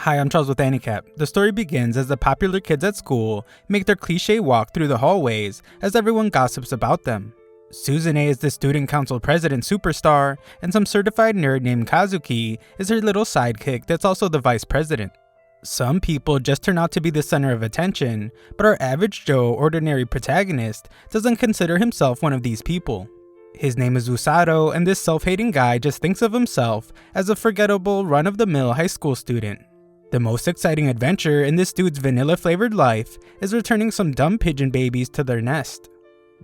Hi, I'm Charles with AniCap. The story begins as the popular kids at school make their cliche walk through the hallways as everyone gossips about them. Suzune is the student council president superstar, and some certified nerd named Kazuki is her little sidekick that's also the vice president. Some people just turn out to be the center of attention, but our average Joe ordinary protagonist doesn't consider himself one of these people. His name is Usato, and this self-hating guy just thinks of himself as a forgettable run-of-the-mill high school student. The most exciting adventure in this dude's vanilla-flavored life is returning some dumb pigeon babies to their nest.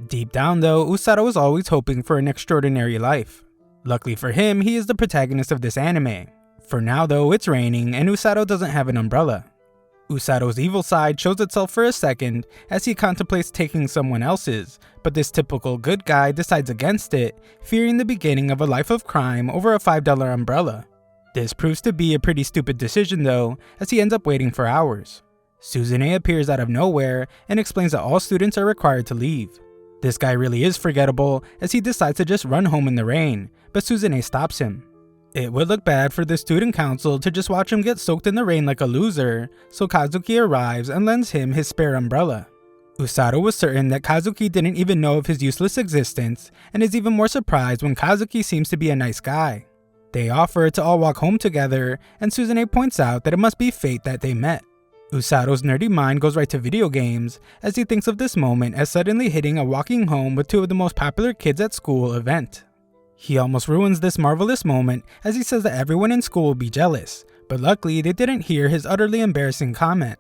Deep down though, Usato is always hoping for an extraordinary life. Luckily for him, he is the protagonist of this anime. For now though, it's raining and Usato doesn't have an umbrella. Usato's evil side shows itself for a second as he contemplates taking someone else's, but this typical good guy decides against it, fearing the beginning of a life of crime over a $5 umbrella. This proves to be a pretty stupid decision though, as he ends up waiting for hours. Suzune appears out of nowhere and explains that all students are required to leave. This guy really is forgettable as he decides to just run home in the rain, but Suzune stops him. It would look bad for the student council to just watch him get soaked in the rain like a loser, so Kazuki arrives and lends him his spare umbrella. Usato was certain that Kazuki didn't even know of his useless existence and is even more surprised when Kazuki seems to be a nice guy. They offer to all walk home together, and Suzune points out that it must be fate that they met. Usato's nerdy mind goes right to video games, as he thinks of this moment as suddenly hitting a walking home with two of the most popular kids at school event. He almost ruins this marvelous moment as he says that everyone in school will be jealous, but luckily they didn't hear his utterly embarrassing comment.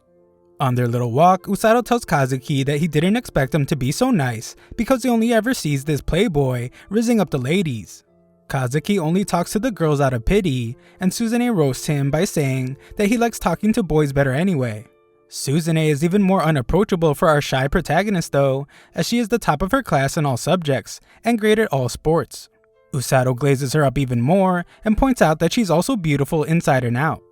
On their little walk, Usato tells Kazuki that he didn't expect him to be so nice because he only ever sees this playboy rizzing up the ladies. Kazuki only talks to the girls out of pity, and Suzune roasts him by saying that he likes talking to boys better anyway. Suzune is even more unapproachable for our shy protagonist though, as she is the top of her class in all subjects, and great at all sports. Usato glazes her up even more, and points out that she's also beautiful inside and out.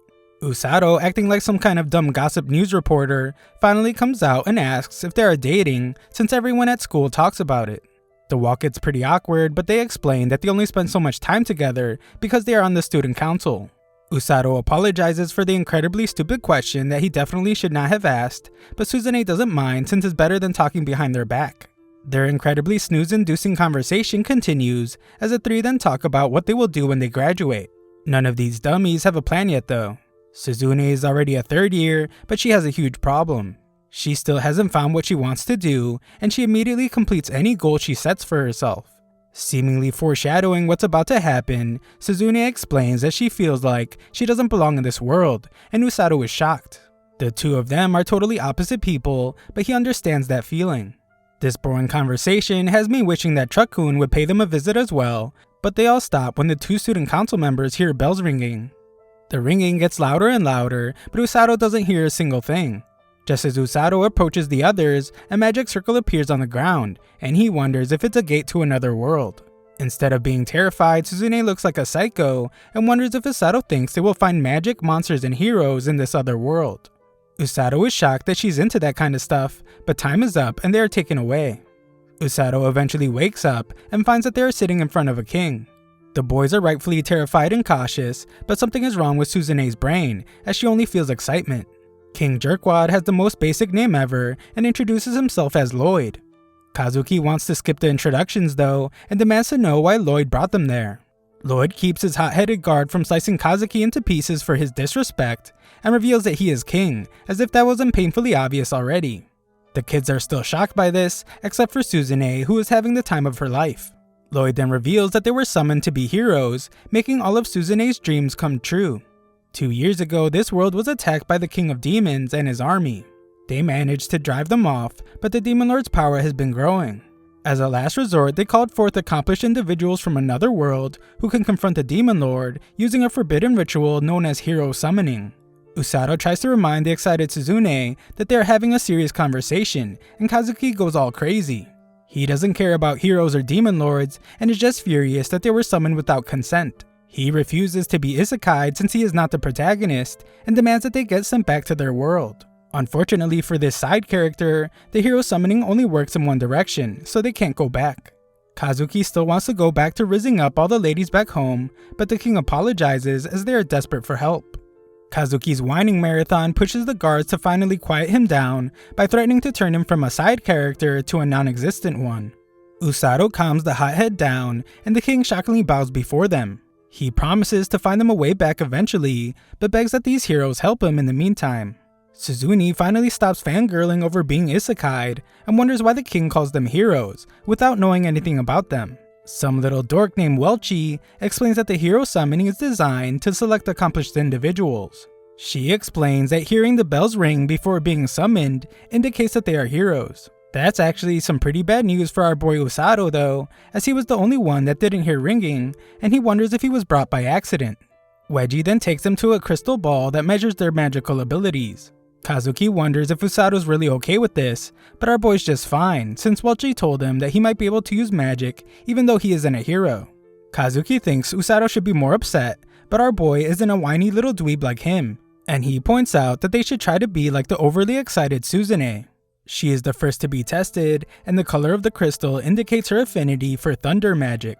Usato, acting like some kind of dumb gossip news reporter, finally comes out and asks if they are dating since everyone at school talks about it. The walk gets pretty awkward, but they explain that they only spend so much time together because they are on the student council. Usato apologizes for the incredibly stupid question that he definitely should not have asked, but Suzune doesn't mind since it's better than talking behind their back. Their incredibly snooze-inducing conversation continues as the three then talk about what they will do when they graduate. None of these dummies have a plan yet though. Suzune is already a third year, but she has a huge problem. She still hasn't found what she wants to do, and she immediately completes any goal she sets for herself. Seemingly foreshadowing what's about to happen, Suzune explains that she feels like she doesn't belong in this world, and Usato is shocked. The two of them are totally opposite people, but he understands that feeling. This boring conversation has me wishing that Truck-kun would pay them a visit as well, but they all stop when the two student council members hear bells ringing. The ringing gets louder and louder, but Usato doesn't hear a single thing. Just as Usato approaches the others, a magic circle appears on the ground, and he wonders if it's a gate to another world. Instead of being terrified, Suzune looks like a psycho and wonders if Usato thinks they will find magic, monsters, and heroes in this other world. Usato is shocked that she's into that kind of stuff, but time is up and they are taken away. Usato eventually wakes up and finds that they are sitting in front of a king. The boys are rightfully terrified and cautious, but something is wrong with Suzune's brain, as she only feels excitement. King Jerkwad has the most basic name ever and introduces himself as Lloyd. Kazuki wants to skip the introductions though, and demands to know why Lloyd brought them there. Lloyd keeps his hot-headed guard from slicing Kazuki into pieces for his disrespect, and reveals that he is king, as if that wasn't painfully obvious already. The kids are still shocked by this, except for Suzune, who is having the time of her life. Lloyd then reveals that they were summoned to be heroes, making all of Suzune's dreams come true. 2 years ago, this world was attacked by the King of Demons and his army. They managed to drive them off, but the Demon Lord's power has been growing. As a last resort, they called forth accomplished individuals from another world who can confront the Demon Lord using a forbidden ritual known as hero summoning. Usato tries to remind the excited Suzune that they are having a serious conversation, and Kazuki goes all crazy. He doesn't care about heroes or demon lords and is just furious that they were summoned without consent. He refuses to be isekai'd since he is not the protagonist, and demands that they get sent back to their world. Unfortunately for this side character, the hero summoning only works in one direction, so they can't go back. Kazuki still wants to go back to rizzing up all the ladies back home, but the king apologizes as they are desperate for help. Kazuki's whining marathon pushes the guards to finally quiet him down by threatening to turn him from a side character to a non-existent one. Usato calms the hothead down, and the king shockingly bows before them. He promises to find them a way back eventually, but begs that these heroes help him in the meantime. Suzune finally stops fangirling over being isekai'd and wonders why the king calls them heroes, without knowing anything about them. Some little dork named Welchie explains that the hero summoning is designed to select accomplished individuals. She explains that hearing the bells ring before being summoned indicates that they are heroes. That's actually some pretty bad news for our boy Usato though, as he was the only one that didn't hear ringing, and he wonders if he was brought by accident. Wedgie then takes them to a crystal ball that measures their magical abilities. Kazuki wonders if Usato's really okay with this, but our boy's just fine, since Welchie told him that he might be able to use magic even though he isn't a hero. Kazuki thinks Usato should be more upset, but our boy isn't a whiny little dweeb like him, and he points out that they should try to be like the overly excited Suzune. She is the first to be tested, and the color of the crystal indicates her affinity for thunder magic.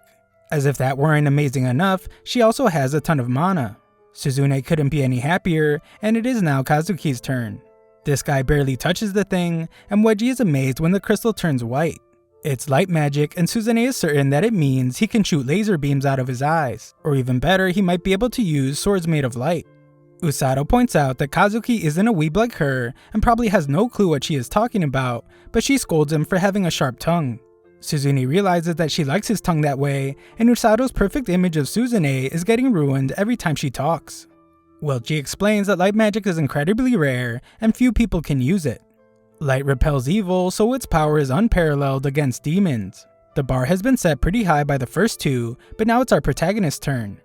As if that weren't amazing enough, she also has a ton of mana. Suzune couldn't be any happier, and it is now Kazuki's turn. This guy barely touches the thing, and Wedgie is amazed when the crystal turns white. It's light magic, and Suzune is certain that it means he can shoot laser beams out of his eyes, or even better, he might be able to use swords made of light. Usato points out that Kazuki isn't a weeb like her, and probably has no clue what she is talking about, but she scolds him for having a sharp tongue. Suzune realizes that she likes his tongue that way, and Usato's perfect image of Suzune is getting ruined every time she talks. Welchie explains that light magic is incredibly rare, and few people can use it. Light repels evil, so its power is unparalleled against demons. The bar has been set pretty high by the first two, but now it's our protagonist's turn.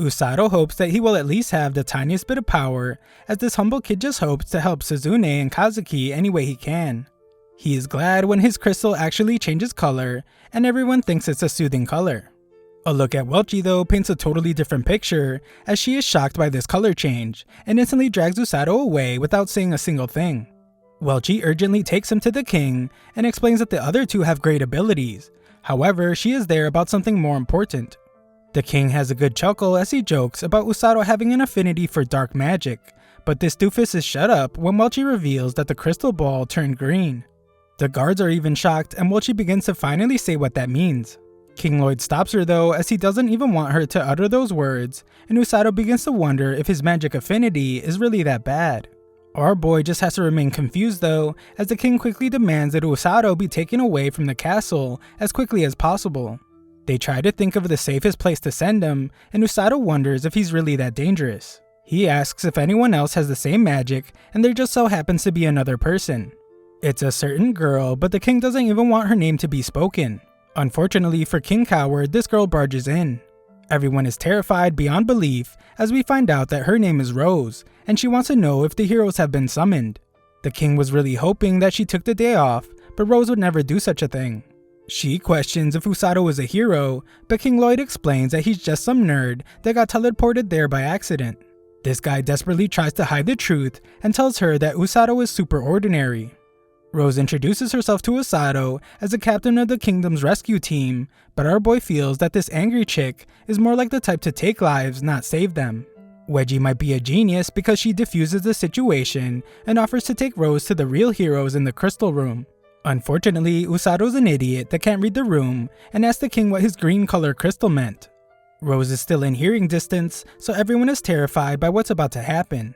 Usato hopes that he will at least have the tiniest bit of power, as this humble kid just hopes to help Suzune and Kazuki any way he can. He is glad when his crystal actually changes color, and everyone thinks it's a soothing color. A look at Welchie though paints a totally different picture, as she is shocked by this color change, and instantly drags Usato away without saying a single thing. Welchie urgently takes him to the king, and explains that the other two have great abilities. However, she is there about something more important. The king has a good chuckle as he jokes about Usato having an affinity for dark magic, but this doofus is shut up when Welchie reveals that the crystal ball turned green. The guards are even shocked, and Welchie begins to finally say what that means. King Lloyd stops her though, as he doesn't even want her to utter those words, and Usato begins to wonder if his magic affinity is really that bad. Our boy just has to remain confused though, as the king quickly demands that Usato be taken away from the castle as quickly as possible. They try to think of the safest place to send him, and Usato wonders if he's really that dangerous. He asks if anyone else has the same magic, and there just so happens to be another person. It's a certain girl, but the king doesn't even want her name to be spoken. Unfortunately for King Coward, this girl barges in. Everyone is terrified beyond belief as we find out that her name is Rose, and she wants to know if the heroes have been summoned. The king was really hoping that she took the day off, but Rose would never do such a thing. She questions if Usato is a hero, but King Lloyd explains that he's just some nerd that got teleported there by accident. This guy desperately tries to hide the truth and tells her that Usato is super ordinary. Rose introduces herself to Usato as the captain of the kingdom's rescue team, but our boy feels that this angry chick is more like the type to take lives, not save them. Wedgie might be a genius because she diffuses the situation and offers to take Rose to the real heroes in the crystal room. Unfortunately, Usato's an idiot that can't read the room and asks the king what his green color crystal meant. Rose is still in hearing distance, so everyone is terrified by what's about to happen.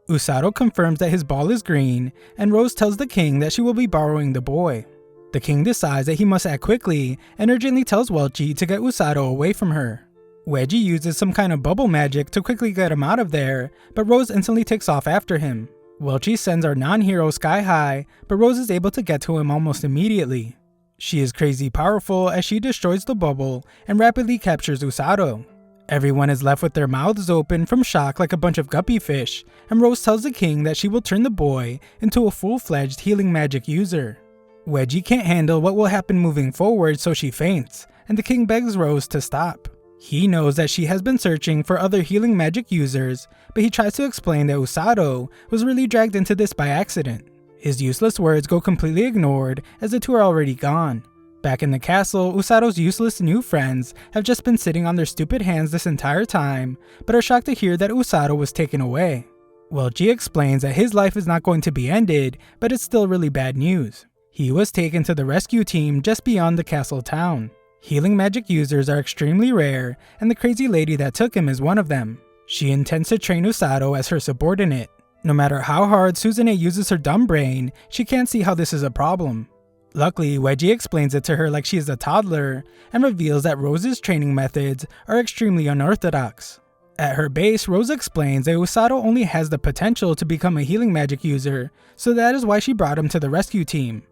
Usato confirms that his ball is green, and Rose tells the king that she will be borrowing the boy. The king decides that he must act quickly and urgently tells Welchie to get Usato away from her. Wedgie uses some kind of bubble magic to quickly get him out of there, but Rose instantly takes off after him. Welchie sends our non-hero sky high, but Rose is able to get to him almost immediately. She is crazy powerful as she destroys the bubble and rapidly captures Usato. Everyone is left with their mouths open from shock like a bunch of guppy fish, and Rose tells the king that she will turn the boy into a full-fledged healing magic user. Wedgie can't handle what will happen moving forward, so she faints, and the king begs Rose to stop. He knows that she has been searching for other healing magic users, but he tries to explain that Usato was really dragged into this by accident. His useless words go completely ignored as the two are already gone. Back in the castle, Usato's useless new friends have just been sitting on their stupid hands this entire time, but are shocked to hear that Usato was taken away. Well, G explains that his life is not going to be ended, but it's still really bad news. He was taken to the rescue team just beyond the castle town. Healing magic users are extremely rare, and the crazy lady that took him is one of them. She intends to train Usato as her subordinate. No matter how hard Suzune uses her dumb brain, she can't see how this is a problem. Luckily, Wedgie explains it to her like she is a toddler, and reveals that Rose's training methods are extremely unorthodox. At her base, Rose explains that Usato only has the potential to become a healing magic user, so that is why she brought him to the rescue team.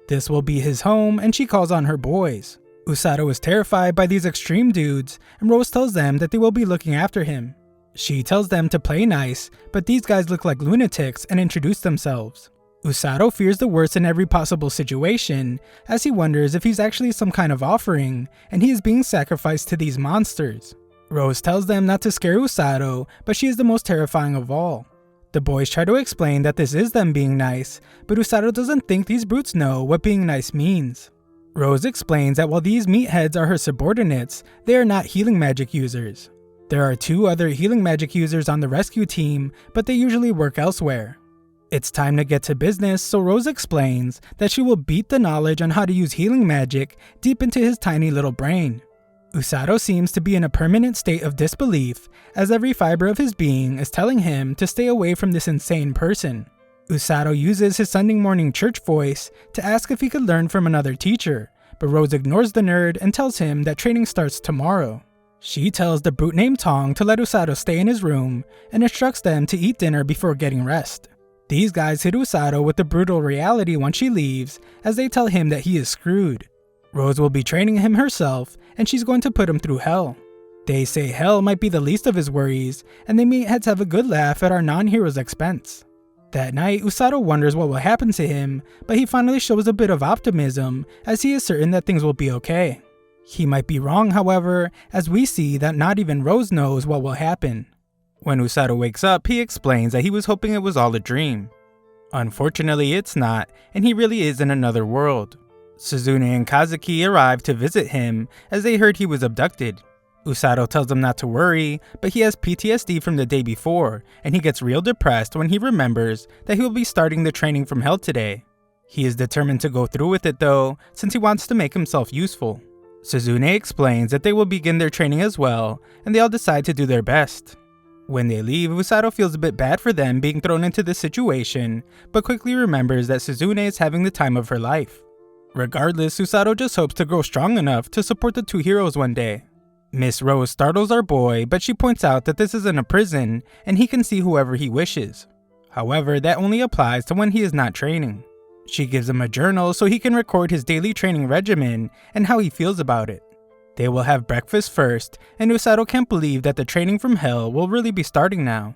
This will be his home, and she calls on her boys. Usato is terrified by these extreme dudes, and Rose tells them that they will be looking after him. She tells them to play nice, but these guys look like lunatics and introduce themselves. Usato fears the worst in every possible situation, as he wonders if he's actually some kind of offering, and he is being sacrificed to these monsters. Rose tells them not to scare Usato, but she is the most terrifying of all. The boys try to explain that this is them being nice, but Usato doesn't think these brutes know what being nice means. Rose explains that while these meatheads are her subordinates, they are not healing magic users. There are 2 other healing magic users on the rescue team, but they usually work elsewhere. It's time to get to business, so Rose explains that she will beat the knowledge on how to use healing magic deep into his tiny little brain. Usato seems to be in a permanent state of disbelief, as every fiber of his being is telling him to stay away from this insane person. Usato uses his Sunday morning church voice to ask if he could learn from another teacher, but Rose ignores the nerd and tells him that training starts tomorrow. She tells the brute named Tong to let Usato stay in his room and instructs them to eat dinner before getting rest. These guys hit Usato with the brutal reality once she leaves, as they tell him that he is screwed. Rose will be training him herself, and she's going to put him through hell. They say hell might be the least of his worries, and the meatheads have a good laugh at our non-hero's expense. That night, Usato wonders what will happen to him, but he finally shows a bit of optimism, as he is certain that things will be okay. He might be wrong, however, as we see that not even Rose knows what will happen. When Usato wakes up, he explains that he was hoping it was all a dream. Unfortunately, it's not, and he really is in another world. Suzune and Kazuki arrive to visit him, as they heard he was abducted. Usato tells him not to worry, but he has PTSD from the day before, and he gets real depressed when he remembers that he will be starting the training from hell today. He is determined to go through with it though, since he wants to make himself useful. Suzune explains that they will begin their training as well, and they all decide to do their best. When they leave, Usato feels a bit bad for them being thrown into this situation, but quickly remembers that Suzune is having the time of her life. Regardless, Usato just hopes to grow strong enough to support the 2 heroes one day. Miss Rose startles our boy, but she points out that this isn't a prison, and he can see whoever he wishes. However, that only applies to when he is not training. She gives him a journal so he can record his daily training regimen and how he feels about it. They will have breakfast first, and Usato can't believe that the training from hell will really be starting now.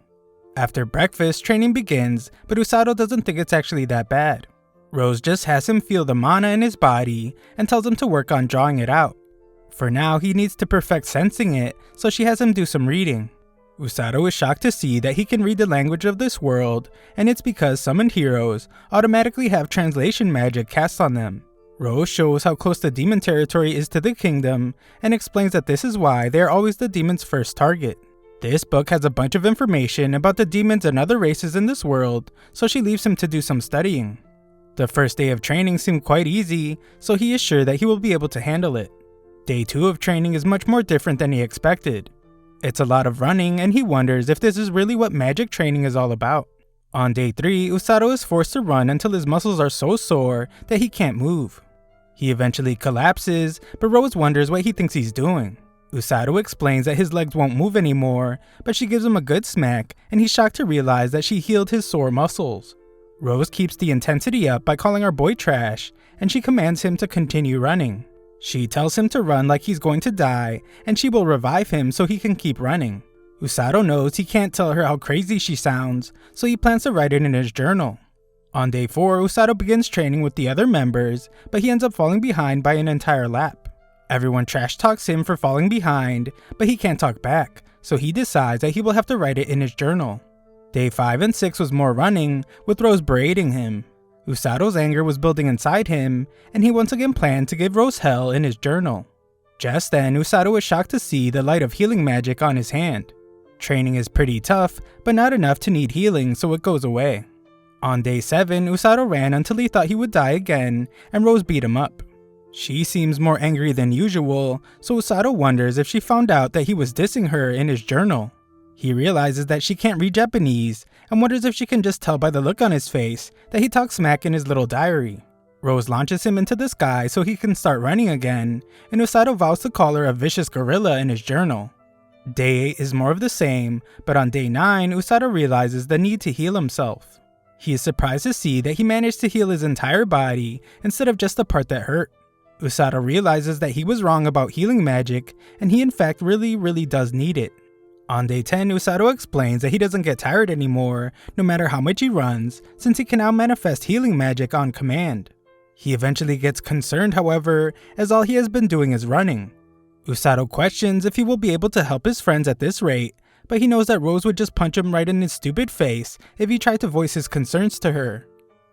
After breakfast, training begins, but Usato doesn't think it's actually that bad. Rose just has him feel the mana in his body and tells him to work on drawing it out. For now, he needs to perfect sensing it, so she has him do some reading. Usato is shocked to see that he can read the language of this world, and it's because summoned heroes automatically have translation magic cast on them. Rose shows how close the demon territory is to the kingdom, and explains that this is why they are always the demon's first target. This book has a bunch of information about the demons and other races in this world, so she leaves him to do some studying. The first day of training seemed quite easy, so he is sure that he will be able to handle it. Day 2 of training is much more different than he expected. It's a lot of running, and he wonders if this is really what magic training is all about. On day 3, Usato is forced to run until his muscles are so sore that he can't move. He eventually collapses, but Rose wonders what he thinks he's doing. Usato explains that his legs won't move anymore, but she gives him a good smack, and he's shocked to realize that she healed his sore muscles. Rose keeps the intensity up by calling our boy trash, and she commands him to continue running. She tells him to run like he's going to die, and she will revive him so he can keep running. Usato knows he can't tell her how crazy she sounds, so he plans to write it in his journal. On day 4, Usato begins training with the other members, but he ends up falling behind by an entire lap. Everyone trash talks him for falling behind, but he can't talk back, so he decides that he will have to write it in his journal. Day 5 and 6 was more running, with Rose berating him. Usato's anger was building inside him, and he once again planned to give Rose hell in his journal. Just then, Usato was shocked to see the light of healing magic on his hand. Training is pretty tough, but not enough to need healing, so it goes away. On day 7, Usato ran until he thought he would die again, and Rose beat him up. She seems more angry than usual, so Usato wonders if she found out that he was dissing her in his journal. He realizes that she can't read Japanese, and wonders if she can just tell by the look on his face that he talks smack in his little diary. Rose launches him into the sky so he can start running again, and Usato vows to call her a vicious gorilla in his journal. Day 8 is more of the same, but on day 9, Usato realizes the need to heal himself. He is surprised to see that he managed to heal his entire body instead of just the part that hurt. Usato realizes that he was wrong about healing magic, and he in fact really does need it. On day 10, Usato explains that he doesn't get tired anymore, no matter how much he runs, since he can now manifest healing magic on command. He eventually gets concerned, however, as all he has been doing is running. Usato questions if he will be able to help his friends at this rate, but he knows that Rose would just punch him right in his stupid face if he tried to voice his concerns to her.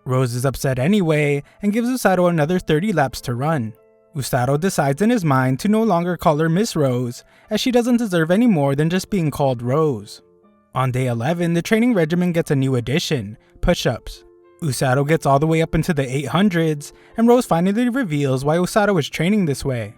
Rose is upset anyway, and gives Usato another 30 laps to run. Usato decides in his mind to no longer call her Miss Rose, as she doesn't deserve any more than just being called Rose. On day 11, the training regimen gets a new addition, push-ups. Usato gets all the way up into the 800s, and Rose finally reveals why Usato is training this way.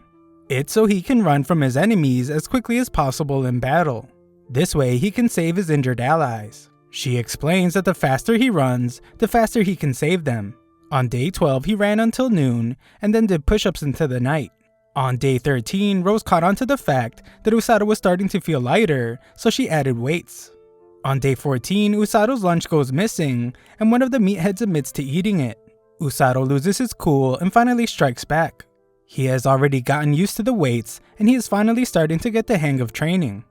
It's so he can run from his enemies as quickly as possible in battle. This way he can save his injured allies. She explains that the faster he runs, the faster he can save them. On day 12 he ran until noon, and then did push-ups into the night. On day 13, Rose caught on to the fact that Usato was starting to feel lighter, so she added weights. On day 14, Usato's lunch goes missing, and one of the meatheads admits to eating it. Usato loses his cool and finally strikes back. He has already gotten used to the weights, and he is finally starting to get the hang of training.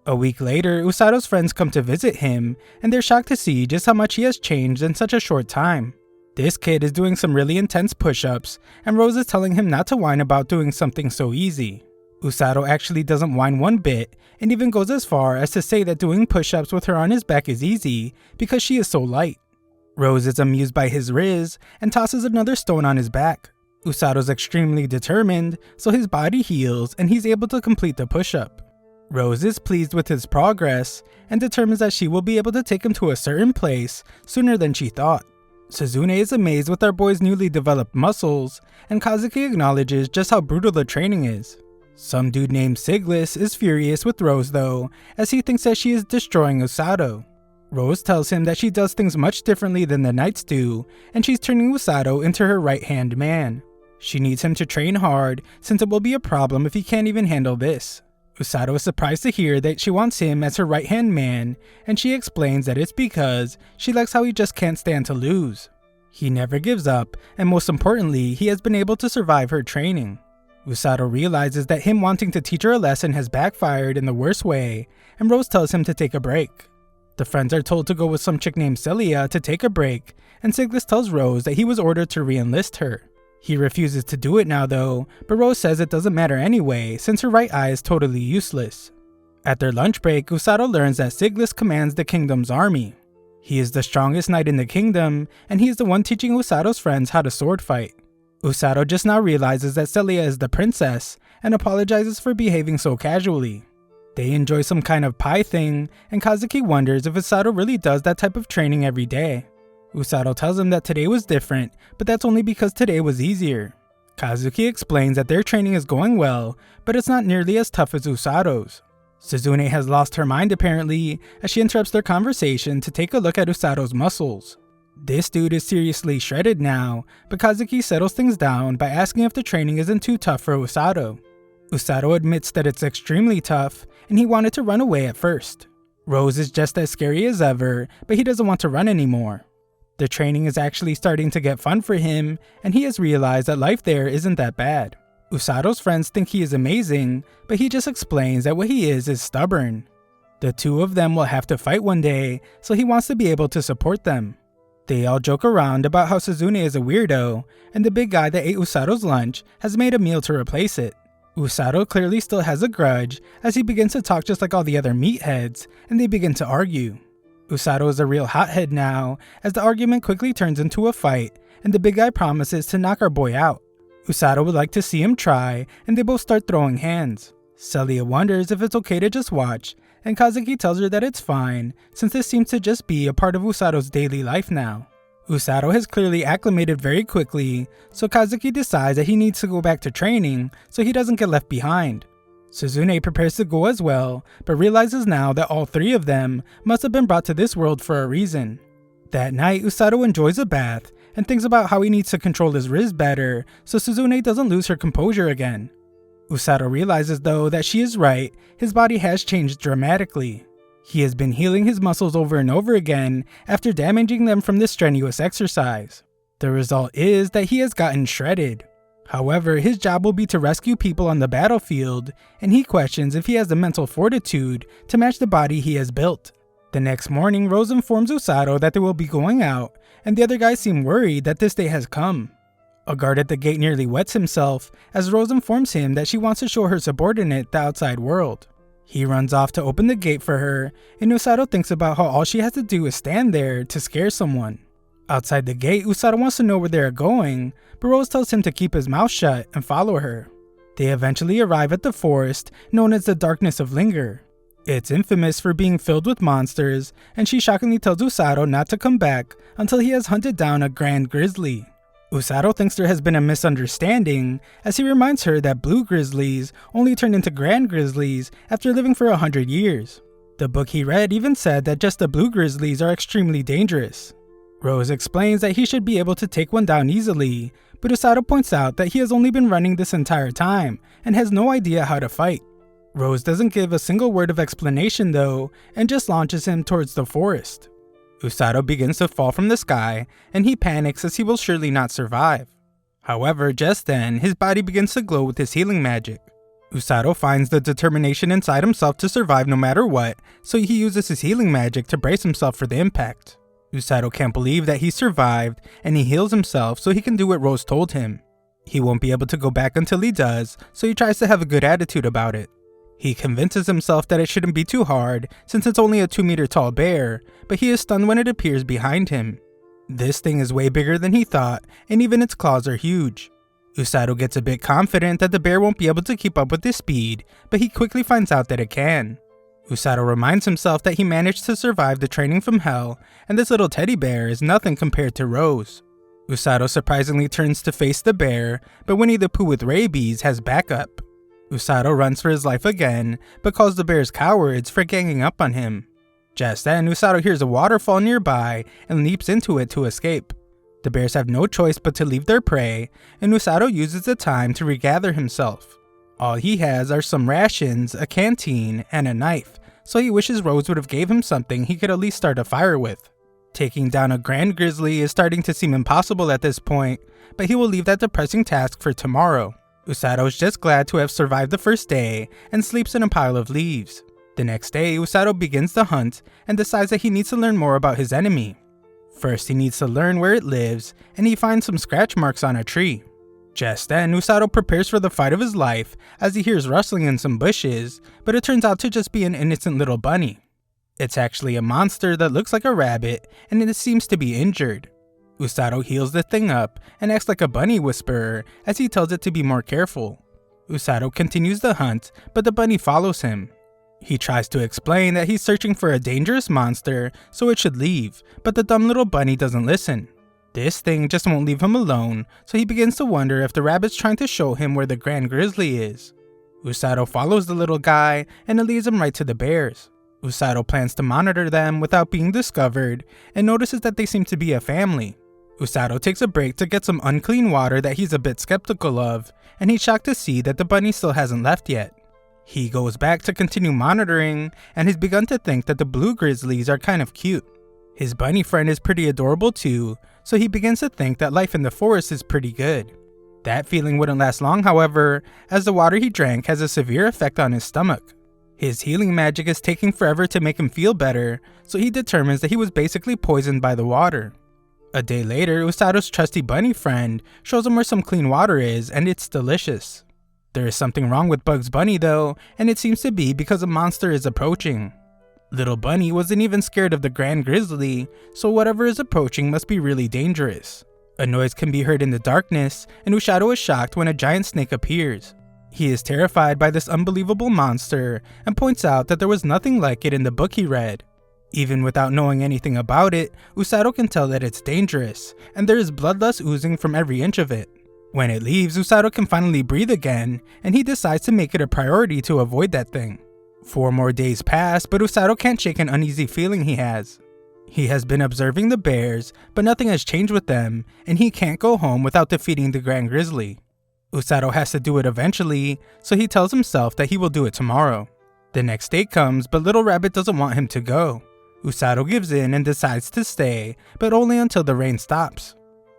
A week later, Usato's friends come to visit him, and they're shocked to see just how much he has changed in such a short time. This kid is doing some really intense push-ups, and Rose is telling him not to whine about doing something so easy. Usato actually doesn't whine one bit, and even goes as far as to say that doing push-ups with her on his back is easy, because she is so light. Rose is amused by his riz, and tosses another stone on his back. Usato's extremely determined, so his body heals and he's able to complete the push-up. Rose is pleased with his progress, and determines that she will be able to take him to a certain place sooner than she thought. Suzune is amazed with our boy's newly developed muscles, and Kazuki acknowledges just how brutal the training is. Some dude named Siglis is furious with Rose though, as he thinks that she is destroying Usato. Rose tells him that she does things much differently than the knights do, and she's turning Usato into her right-hand man. She needs him to train hard, since it will be a problem if he can't even handle this. Usato is surprised to hear that she wants him as her right-hand man, and she explains that it's because she likes how he just can't stand to lose. He never gives up, and most importantly, he has been able to survive her training. Usato realizes that him wanting to teach her a lesson has backfired in the worst way, and Rose tells him to take a break. The friends are told to go with some chick named Celia to take a break, and Siglis tells Rose that he was ordered to re-enlist her. He refuses to do it now though, but Rose says it doesn't matter anyway, since her right eye is totally useless. At their lunch break, Usato learns that Siglis commands the kingdom's army. He is the strongest knight in the kingdom, and he is the one teaching Usato's friends how to sword fight. Usato just now realizes that Celia is the princess, and apologizes for behaving so casually. They enjoy some kind of pie thing, and Kazuki wonders if Usato really does that type of training every day. Usato tells him that today was different, but that's only because today was easier. Kazuki explains that their training is going well, but it's not nearly as tough as Usato's. Suzune has lost her mind apparently, as she interrupts their conversation to take a look at Usato's muscles. This dude is seriously shredded now, but Kazuki settles things down by asking if the training isn't too tough for Usato. Usato admits that it's extremely tough, and he wanted to run away at first. Rose is just as scary as ever, but he doesn't want to run anymore. The training is actually starting to get fun for him, and he has realized that life there isn't that bad. Usato's friends think he is amazing, but he just explains that what he is stubborn. The two of them will have to fight one day, so he wants to be able to support them. They all joke around about how Suzune is a weirdo, and the big guy that ate Usato's lunch has made a meal to replace it. Usato clearly still has a grudge, as he begins to talk just like all the other meatheads, and they begin to argue. Usato is a real hothead now, as the argument quickly turns into a fight, and the big guy promises to knock our boy out. Usato would like to see him try, and they both start throwing hands. Celia wonders if it's okay to just watch, and Kazuki tells her that it's fine, since this seems to just be a part of Usato's daily life now. Usato has clearly acclimated very quickly, so Kazuki decides that he needs to go back to training so he doesn't get left behind. Suzune prepares to go as well, but realizes now that all three of them must have been brought to this world for a reason. That night, Usato enjoys a bath and thinks about how he needs to control his Riz better so Suzune doesn't lose her composure again. Usato realizes though that she is right, his body has changed dramatically. He has been healing his muscles over and over again after damaging them from this strenuous exercise. The result is that he has gotten shredded. However, his job will be to rescue people on the battlefield, and he questions if he has the mental fortitude to match the body he has built. The next morning, Rose informs Usato that they will be going out, and the other guys seem worried that this day has come. A guard at the gate nearly wets himself as Rose informs him that she wants to show her subordinate the outside world. He runs off to open the gate for her, and Usato thinks about how all she has to do is stand there to scare someone. Outside the gate, Usato wants to know where they are going, but Rose tells him to keep his mouth shut and follow her. They eventually arrive at the forest known as the Darkness of Linger. It's infamous for being filled with monsters, and she shockingly tells Usato not to come back until he has hunted down a grand grizzly. Usato thinks there has been a misunderstanding, as he reminds her that blue grizzlies only turn into grand grizzlies after living for 100 years. The book he read even said that just the blue grizzlies are extremely dangerous. Rose explains that he should be able to take one down easily, but Usato points out that he has only been running this entire time and has no idea how to fight. Rose doesn't give a single word of explanation though, and just launches him towards the forest. Usato begins to fall from the sky, and he panics as he will surely not survive. However, just then, his body begins to glow with his healing magic. Usato finds the determination inside himself to survive no matter what, so he uses his healing magic to brace himself for the impact. Usato can't believe that he survived, and he heals himself so he can do what Rose told him. He won't be able to go back until he does, so he tries to have a good attitude about it. He convinces himself that it shouldn't be too hard since it's only a 2-meter tall bear, but he is stunned when it appears behind him. This thing is way bigger than he thought, and even its claws are huge. Usato gets a bit confident that the bear won't be able to keep up with his speed, but he quickly finds out that it can. Usato reminds himself that he managed to survive the training from hell, and this little teddy bear is nothing compared to Rose. Usato surprisingly turns to face the bear, but Winnie the Pooh with rabies has backup. Usato runs for his life again, but calls the bears cowards for ganging up on him. Just then, Usato hears a waterfall nearby and leaps into it to escape. The bears have no choice but to leave their prey, and Usato uses the time to regather himself. All he has are some rations, a canteen, and a knife, so he wishes Rose would have gave him something he could at least start a fire with. Taking down a grand grizzly is starting to seem impossible at this point, but he will leave that depressing task for tomorrow. Usato is just glad to have survived the first day and sleeps in a pile of leaves. The next day, Usato begins the hunt and decides that he needs to learn more about his enemy. First, he needs to learn where it lives, and he finds some scratch marks on a tree. Just then, Usato prepares for the fight of his life as he hears rustling in some bushes, but it turns out to just be an innocent little bunny. It's actually a monster that looks like a rabbit, and it seems to be injured. Usato heals the thing up and acts like a bunny whisperer as he tells it to be more careful. Usato continues the hunt, but the bunny follows him. He tries to explain that he's searching for a dangerous monster, so it should leave, but the dumb little bunny doesn't listen. This thing just won't leave him alone, so he begins to wonder if the rabbit's trying to show him where the grand grizzly is. Usato follows the little guy, and it leads him right to the bears. Usato plans to monitor them without being discovered, and notices that they seem to be a family. Usato takes a break to get some unclean water that he's a bit skeptical of, and he's shocked to see that the bunny still hasn't left yet. He goes back to continue monitoring, and has begun to think that the blue grizzlies are kind of cute. His bunny friend is pretty adorable too, so he begins to think that life in the forest is pretty good. That feeling wouldn't last long, however, as the water he drank has a severe effect on his stomach. His healing magic is taking forever to make him feel better, so he determines that he was basically poisoned by the water. A day later, Usato's trusty bunny friend shows him where some clean water is, and it's delicious. There is something wrong with Bugs Bunny though, and it seems to be because a monster is approaching. Little Bunny wasn't even scared of the Grand Grizzly, so whatever is approaching must be really dangerous. A noise can be heard in the darkness, and Usato is shocked when a giant snake appears. He is terrified by this unbelievable monster and points out that there was nothing like it in the book he read. Even without knowing anything about it, Usato can tell that it's dangerous, and there is bloodlust oozing from every inch of it. When it leaves, Usato can finally breathe again, and he decides to make it a priority to avoid that thing. 4 more days pass, but Usato can't shake an uneasy feeling he has. He has been observing the bears, but nothing has changed with them, and he can't go home without defeating the Grand Grizzly. Usato has to do it eventually, so he tells himself that he will do it tomorrow. The next day comes, but Little Rabbit doesn't want him to go. Usato gives in and decides to stay, but only until the rain stops.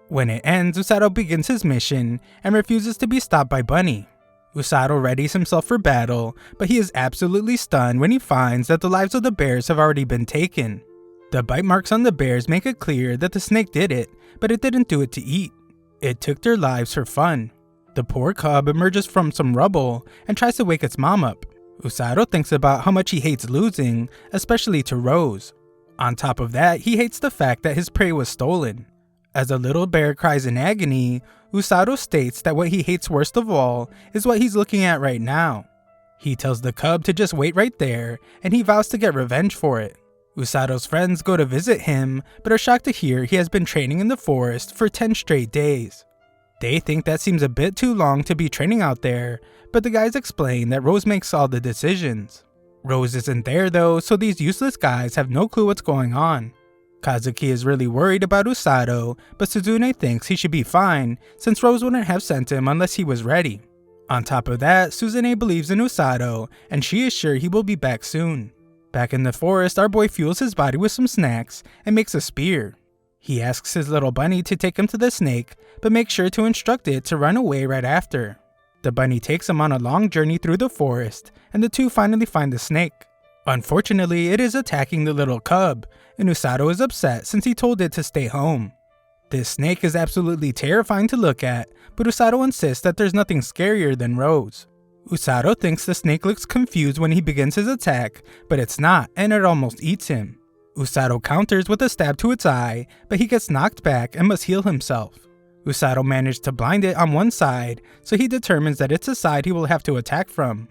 When it ends, Usato begins his mission and refuses to be stopped by Bunny. Usato readies himself for battle, but he is absolutely stunned when he finds that the lives of the bears have already been taken. The bite marks on the bears make it clear that the snake did it, but it didn't do it to eat. It took their lives for fun. The poor cub emerges from some rubble and tries to wake its mom up. Usato thinks about how much he hates losing, especially to Rose. On top of that, he hates the fact that his prey was stolen. As the little bear cries in agony, Usato states that what he hates worst of all is what he's looking at right now. He tells the cub to just wait right there, and he vows to get revenge for it. Usato's friends go to visit him, but are shocked to hear he has been training in the forest for 10 straight days. They think that seems a bit too long to be training out there, but the guys explain that Rose makes all the decisions. Rose isn't there though, so these useless guys have no clue what's going on. Kazuki is really worried about Usato, but Suzune thinks he should be fine since Rose wouldn't have sent him unless he was ready. On top of that, Suzune believes in Usato, and she is sure he will be back soon. Back in the forest, our boy fuels his body with some snacks and makes a spear. He asks his little bunny to take him to the snake, but makes sure to instruct it to run away right after. The bunny takes him on a long journey through the forest, and the two finally find the snake. Unfortunately, it is attacking the little cub, and Usato is upset since he told it to stay home. This snake is absolutely terrifying to look at, but Usato insists that there's nothing scarier than Rose. Usato thinks the snake looks confused when he begins his attack, but it's not, and it almost eats him. Usato counters with a stab to its eye, but he gets knocked back and must heal himself. Usato managed to blind it on one side, so he determines that it's a side he will have to attack from.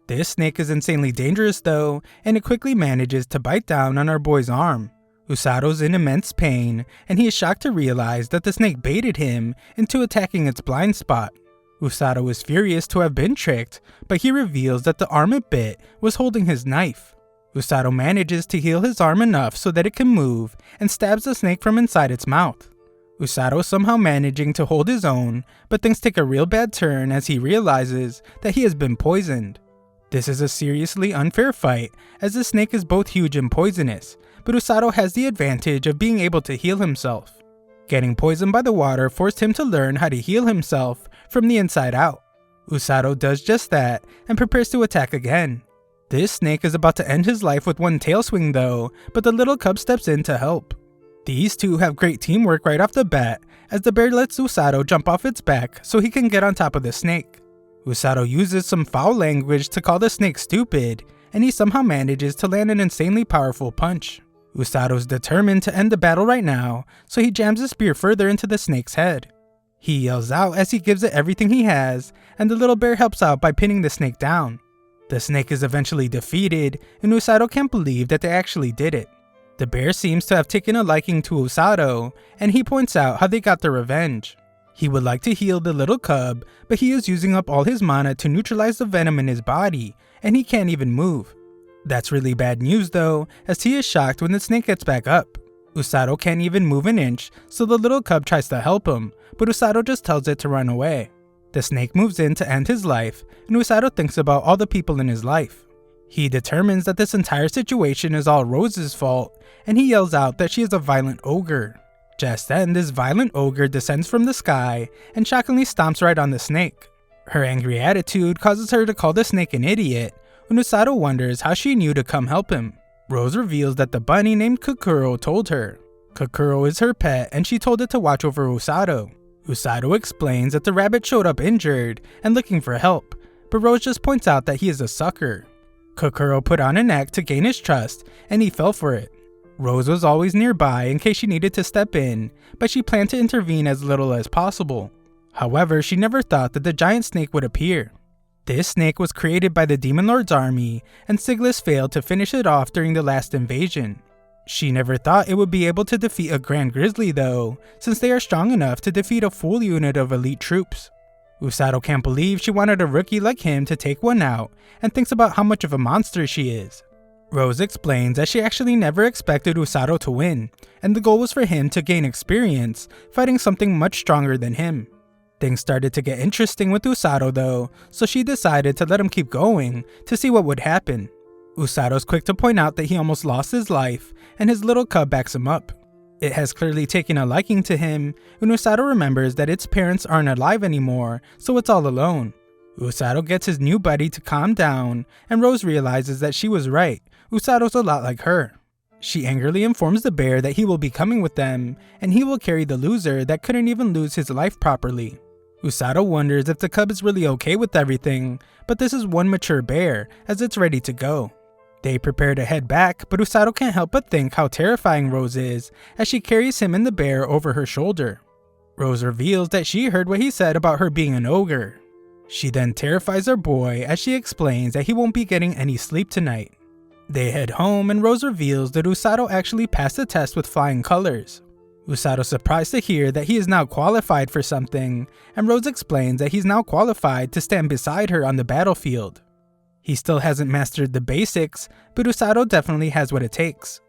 This snake is insanely dangerous though, and it quickly manages to bite down on our boy's arm. Usato's in immense pain, and he is shocked to realize that the snake baited him into attacking its blind spot. Usato is furious to have been tricked, but he reveals that the arm it bit was holding his knife. Usato manages to heal his arm enough so that it can move, and stabs the snake from inside its mouth. Usato somehow managing to hold his own, but things take a real bad turn as he realizes that he has been poisoned. This is a seriously unfair fight, as the snake is both huge and poisonous, but Usato has the advantage of being able to heal himself. Getting poisoned by the water forced him to learn how to heal himself from the inside out. Usato does just that, and prepares to attack again. This snake is about to end his life with one tail swing though, but the little cub steps in to help. These two have great teamwork right off the bat, as the bear lets Usato jump off its back so he can get on top of the snake. Usato uses some foul language to call the snake stupid, and he somehow manages to land an insanely powerful punch. Usato's determined to end the battle right now, so he jams his spear further into the snake's head. He yells out as he gives it everything he has, and the little bear helps out by pinning the snake down. The snake is eventually defeated, and Usato can't believe that they actually did it. The bear seems to have taken a liking to Usato, and he points out how they got their revenge. He would like to heal the little cub, but he is using up all his mana to neutralize the venom in his body, and he can't even move. That's really bad news though, as he is shocked when the snake gets back up. Usato can't even move an inch, so the little cub tries to help him, but Usato just tells it to run away. The snake moves in to end his life, and Usato thinks about all the people in his life. He determines that this entire situation is all Rose's fault, and he yells out that she is a violent ogre. Just then, this violent ogre descends from the sky and shockingly stomps right on the snake. Her angry attitude causes her to call the snake an idiot, when Usato wonders how she knew to come help him. Rose reveals that the bunny named Kokoro told her. Kokoro is her pet, and she told it to watch over Usato. Usato explains that the rabbit showed up injured and looking for help, but Rose just points out that he is a sucker. Kokoro put on an act to gain his trust, and he fell for it. Rose was always nearby in case she needed to step in, but she planned to intervene as little as possible. However, she never thought that the giant snake would appear. This snake was created by the Demon Lord's army, and Siglis failed to finish it off during the last invasion. She never thought it would be able to defeat a Grand Grizzly though, since they are strong enough to defeat a full unit of elite troops. Usato can't believe she wanted a rookie like him to take one out, and thinks about how much of a monster she is. Rose explains that she actually never expected Usato to win, and the goal was for him to gain experience fighting something much stronger than him. Things started to get interesting with Usato though, so she decided to let him keep going to see what would happen. Usato's quick to point out that he almost lost his life, and his little cub backs him up. It has clearly taken a liking to him, and Usato remembers that its parents aren't alive anymore, so it's all alone. Usato gets his new buddy to calm down, and Rose realizes that she was right, Usato's a lot like her. She angrily informs the bear that he will be coming with them, and he will carry the loser that couldn't even lose his life properly. Usato wonders if the cub is really okay with everything, but this is one mature bear, as it's ready to go. They prepare to head back, but Usato can't help but think how terrifying Rose is, as she carries him and the bear over her shoulder. Rose reveals that she heard what he said about her being an ogre. She then terrifies her boy as she explains that he won't be getting any sleep tonight. They head home and Rose reveals that Usato actually passed the test with flying colors. Usato's surprised to hear that he is now qualified for something, and Rose explains that he's now qualified to stand beside her on the battlefield. He still hasn't mastered the basics, but Usato definitely has what it takes.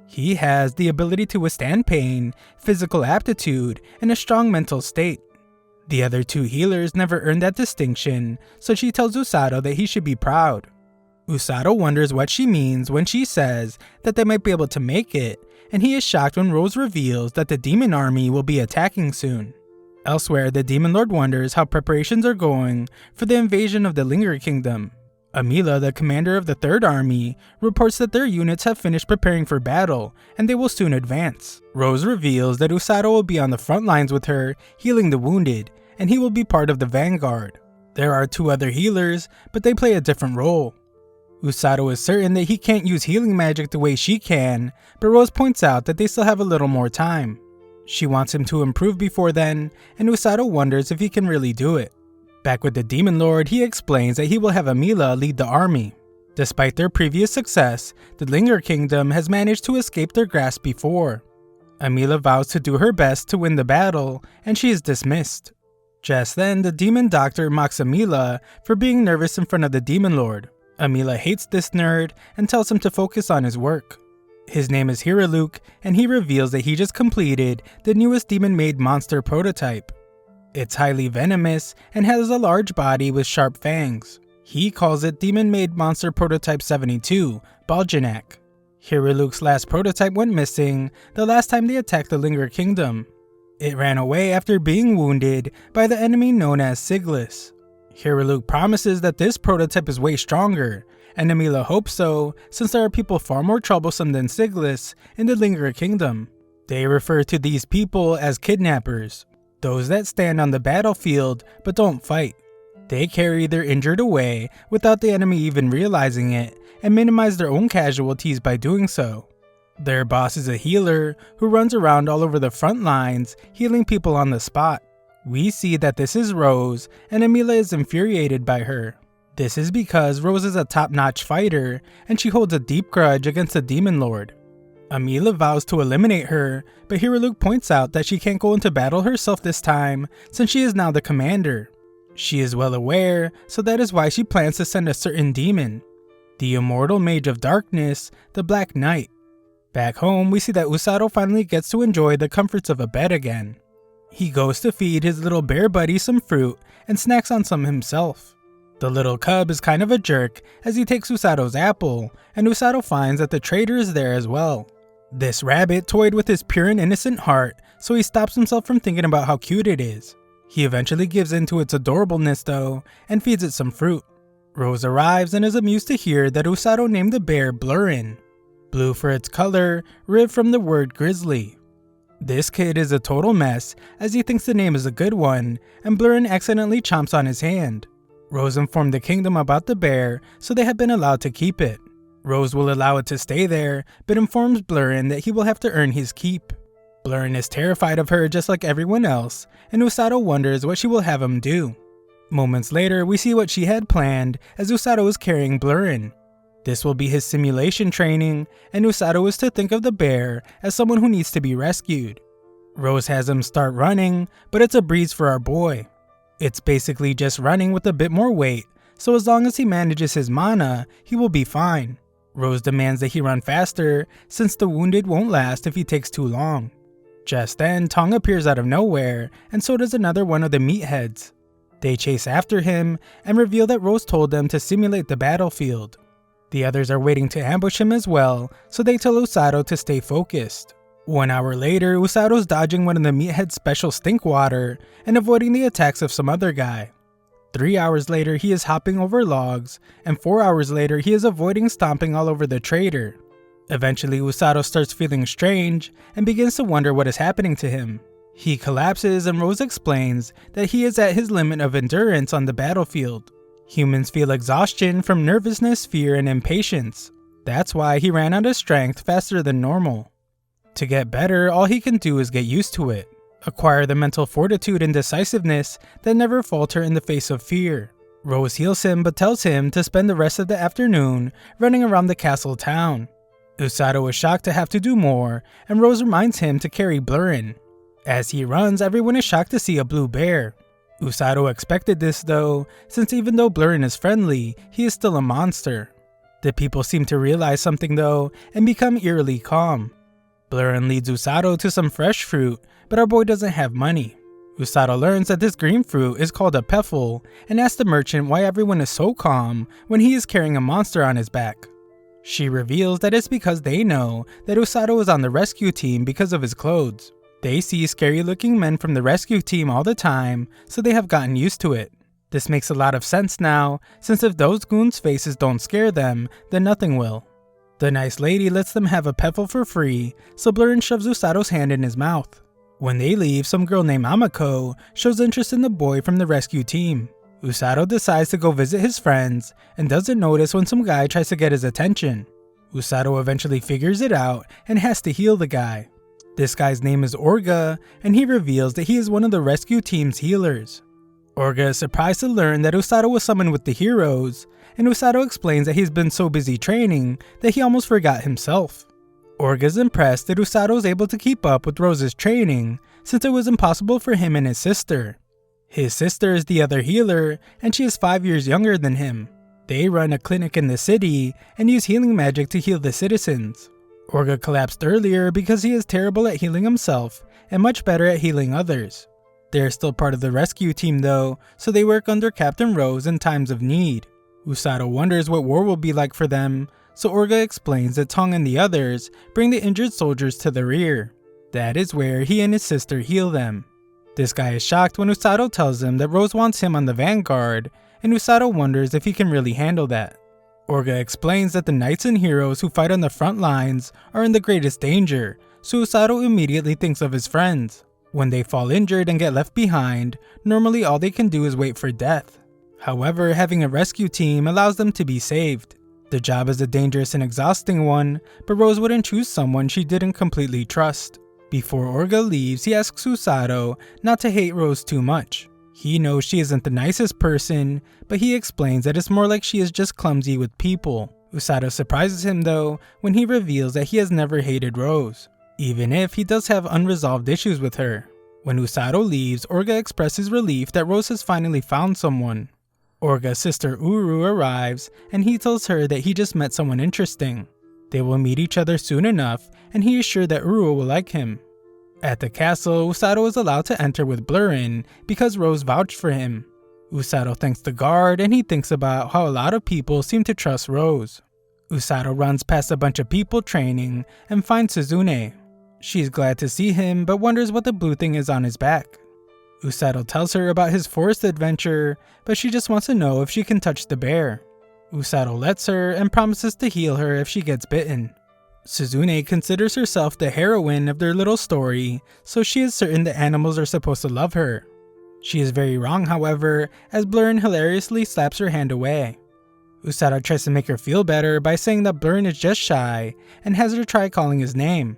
He has the ability to withstand pain, physical aptitude, and a strong mental state. The other two healers never earned that distinction, so she tells Usato that he should be proud. Usato wonders what she means when she says that they might be able to make it, and he is shocked when Rose reveals that the demon army will be attacking soon. Elsewhere, the Demon Lord wonders how preparations are going for the invasion of the Linger Kingdom. Amila, the commander of the Third Army, reports that their units have finished preparing for battle, and they will soon advance. Rose reveals that Usato will be on the front lines with her, healing the wounded, and he will be part of the vanguard. There are two other healers, but they play a different role. Usato is certain that he can't use healing magic the way she can, but Rose points out that they still have a little more time. She wants him to improve before then, and Usato wonders if he can really do it. Back with the Demon Lord, he explains that he will have Amila lead the army. Despite their previous success, the Linger Kingdom has managed to escape their grasp before. Amila vows to do her best to win the battle, and she is dismissed. Just then, the Demon Doctor mocks Amila for being nervous in front of the Demon Lord. Amila hates this nerd and tells him to focus on his work. His name is Hiraluk, and he reveals that he just completed the newest demon-made monster prototype. It's highly venomous and has a large body with sharp fangs. He calls it Demon-Made Monster Prototype 72, Baljanak. Hiraluk's last prototype went missing the last time they attacked the Linger Kingdom. It ran away after being wounded by the enemy known as Siglis. Hiraluk promises that this prototype is way stronger, and Amila hopes so, since there are people far more troublesome than Siglis in the Linger Kingdom. They refer to these people as kidnappers, those that stand on the battlefield but don't fight. They carry their injured away without the enemy even realizing it, and minimize their own casualties by doing so. Their boss is a healer who runs around all over the front lines, healing people on the spot. We see that this is Rose, and Amila is infuriated by her. This is because Rose is a top-notch fighter, and she holds a deep grudge against the Demon Lord. Amila vows to eliminate her, but Hiraluk points out that she can't go into battle herself this time, since she is now the commander. She is well aware, so that is why she plans to send a certain demon, the immortal Mage of Darkness, the Black Knight. Back home, we see that Usato finally gets to enjoy the comforts of a bed again. He goes to feed his little bear buddy some fruit and snacks on some himself. The little cub is kind of a jerk as he takes Usato's apple, and Usato finds that the traitor is there as well. This rabbit toyed with his pure and innocent heart, so he stops himself from thinking about how cute it is. He eventually gives in to its adorableness though, and feeds it some fruit. Rose arrives and is amused to hear that Usato named the bear Blurrin. Blue for its color, ribbed from the word grizzly. This kid is a total mess as he thinks the name is a good one, and Blurrin accidentally chomps on his hand. Rose informed the kingdom about the bear, so they have been allowed to keep it. Rose will allow it to stay there, but informs Blurrin that he will have to earn his keep. Blurrin is terrified of her just like everyone else, and Usato wonders what she will have him do. Moments later, we see what she had planned as Usato is carrying Blurrin. This will be his simulation training, and Usato is to think of the bear as someone who needs to be rescued. Rose has him start running, but it's a breeze for our boy. It's basically just running with a bit more weight, so as long as he manages his mana, he will be fine. Rose demands that he run faster, since the wounded won't last if he takes too long. Just then, Tong appears out of nowhere, and so does another one of the meatheads. They chase after him, and reveal that Rose told them to simulate the battlefield. The others are waiting to ambush him as well, so they tell Usato to stay focused. 1 hour later, Usato's dodging one of the meathead's special stink water, and avoiding the attacks of some other guy. 3 hours later, he is hopping over logs, and 4 hours later, he is avoiding stomping all over the trader. Eventually, Usato starts feeling strange, and begins to wonder what is happening to him. He collapses, and Rose explains that he is at his limit of endurance on the battlefield. Humans feel exhaustion from nervousness, fear, and impatience. That's why he ran out of strength faster than normal. To get better, all he can do is get used to it. Acquire the mental fortitude and decisiveness that never falter in the face of fear. Rose heals him but tells him to spend the rest of the afternoon running around the castle town. Usato is shocked to have to do more, and Rose reminds him to carry Blurrin. As he runs, everyone is shocked to see a blue bear. Usato expected this though, since even though Blurrin is friendly, he is still a monster. The people seem to realize something though, and become eerily calm. Blurrin leads Usato to some fresh fruit, but our boy doesn't have money. Usato learns that this green fruit is called a peffel, and asks the merchant why everyone is so calm when he is carrying a monster on his back. She reveals that it's because they know that Usato is on the rescue team because of his clothes. They see scary looking men from the rescue team all the time, so they have gotten used to it. This makes a lot of sense now, since if those goons' faces don't scare them, then nothing will. The nice lady lets them have a peffel for free, so Blurrin shoves Usato's hand in his mouth. When they leave, some girl named Amako shows interest in the boy from the rescue team. Usato decides to go visit his friends, and doesn't notice when some guy tries to get his attention. Usato eventually figures it out, and has to heal the guy. This guy's name is Orga, and he reveals that he is one of the rescue team's healers. Orga is surprised to learn that Usato was summoned with the heroes, and Usato explains that he's been so busy training that he almost forgot himself. Orga is impressed that Usato is able to keep up with Rose's training, since it was impossible for him and his sister. His sister is the other healer, and she is 5 years younger than him. They run a clinic in the city, and use healing magic to heal the citizens. Orga collapsed earlier because he is terrible at healing himself, and much better at healing others. They are still part of the rescue team though, so they work under Captain Rose in times of need. Usato wonders what war will be like for them, so Orga explains that Tong and the others bring the injured soldiers to the rear. That is where he and his sister heal them. This guy is shocked when Usato tells him that Rose wants him on the vanguard, and Usato wonders if he can really handle that. Orga explains that the knights and heroes who fight on the front lines are in the greatest danger, so Usato immediately thinks of his friends. When they fall injured and get left behind, normally all they can do is wait for death. However, having a rescue team allows them to be saved. The job is a dangerous and exhausting one, but Rose wouldn't choose someone she didn't completely trust. Before Orga leaves, he asks Usato not to hate Rose too much. He knows she isn't the nicest person, but he explains that it's more like she is just clumsy with people. Usato surprises him though when he reveals that he has never hated Rose, even if he does have unresolved issues with her. When Usato leaves, Orga expresses relief that Rose has finally found someone. Orga's sister Uru arrives, and he tells her that he just met someone interesting. They will meet each other soon enough, and he is sure that Uru will like him. At the castle, Usato is allowed to enter with Blurrin because Rose vouched for him. Usato thanks the guard, and he thinks about how a lot of people seem to trust Rose. Usato runs past a bunch of people training and finds Suzune. She's glad to see him, but wonders what the blue thing is on his back. Usato tells her about his forest adventure, but she just wants to know if she can touch the bear. Usato lets her and promises to heal her if she gets bitten. Suzune considers herself the heroine of their little story, so she is certain that animals are supposed to love her. She is very wrong, however, as Blurrin hilariously slaps her hand away. Usato tries to make her feel better by saying that Blurrin is just shy and has her try calling his name.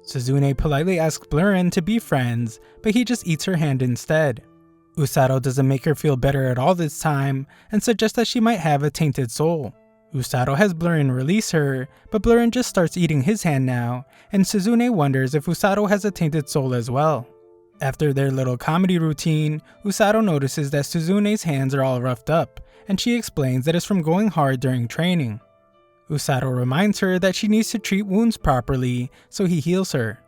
Suzune politely asks Blurrin to be friends, but he just eats her hand instead. Usato doesn't make her feel better at all this time and suggests that she might have a tainted soul. Usato has Blurren release her, but Blurren just starts eating his hand now, and Suzune wonders if Usato has a tainted soul as well. After their little comedy routine, Usato notices that Suzune's hands are all roughed up, and she explains that it's from going hard during training. Usato reminds her that she needs to treat wounds properly, so he heals her.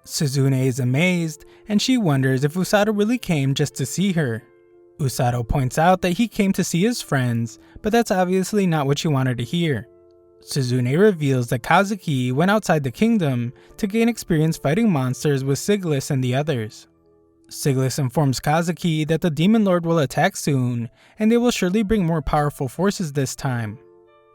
Suzune is amazed, and she wonders if Usato really came just to see her. Usato points out that he came to see his friends, but that's obviously not what she wanted to hear. Suzune reveals that Kazuki went outside the kingdom to gain experience fighting monsters with Siglis and the others. Siglis informs Kazuki that the Demon Lord will attack soon, and they will surely bring more powerful forces this time.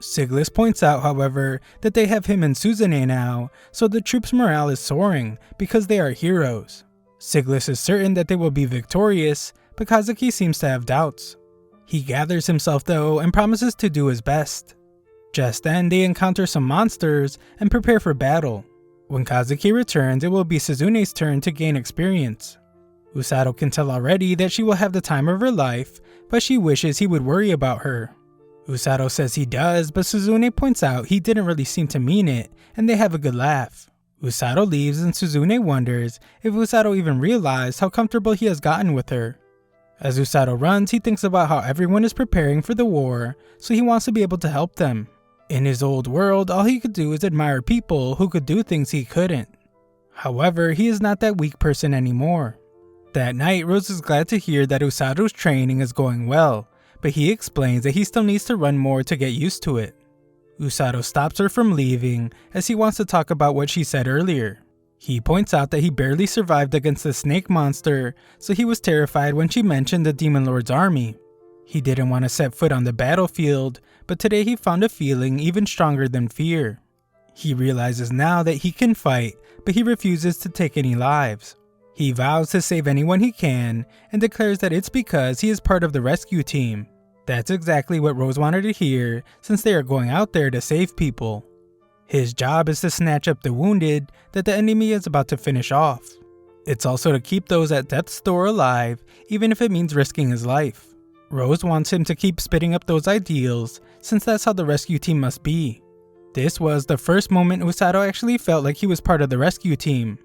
Siglis points out, however, that they have him and Suzune now, so the troops' morale is soaring because they are heroes. Siglis is certain that they will be victorious, but Kazuki seems to have doubts. He gathers himself though and promises to do his best. Just then they encounter some monsters and prepare for battle. When Kazuki returns, it will be Suzune's turn to gain experience. Usato can tell already that she will have the time of her life, but she wishes he would worry about her. Usato says he does, but Suzune points out he didn't really seem to mean it, and they have a good laugh. Usato leaves and Suzune wonders if Usato even realized how comfortable he has gotten with her. As Usato runs, he thinks about how everyone is preparing for the war, so he wants to be able to help them. In his old world, all he could do is admire people who could do things he couldn't. However, he is not that weak person anymore. That night, Rose is glad to hear that Usato's training is going well, but he explains that he still needs to run more to get used to it. Usato stops her from leaving as he wants to talk about what she said earlier. He points out that he barely survived against the snake monster, so he was terrified when she mentioned the Demon Lord's army. He didn't want to set foot on the battlefield, but today he found a feeling even stronger than fear. He realizes now that he can fight, but he refuses to take any lives. He vows to save anyone he can, and declares that it's because he is part of the rescue team. That's exactly what Rose wanted to hear, since they are going out there to save people. His job is to snatch up the wounded that the enemy is about to finish off. It's also to keep those at death's door alive, even if it means risking his life. Rose wants him to keep spitting up those ideals, since that's how the rescue team must be. This was the first moment Usato actually felt like he was part of the rescue team.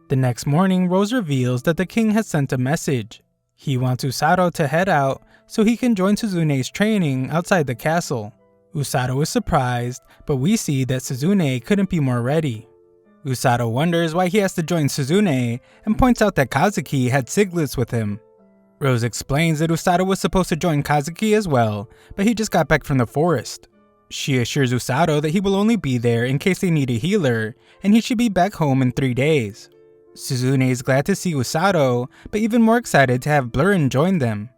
The next morning, Rose reveals that the king has sent a message. He wants Usato to head out so he can join Suzune's training outside the castle. Usato is surprised, but we see that Suzune couldn't be more ready. Usato wonders why he has to join Suzune and points out that Kazuki had Siglis with him. Rose explains that Usato was supposed to join Kazuki as well, but he just got back from the forest. She assures Usato that he will only be there in case they need a healer, and he should be back home in 3 days. Suzune is glad to see Usato, but even more excited to have Blurren join them.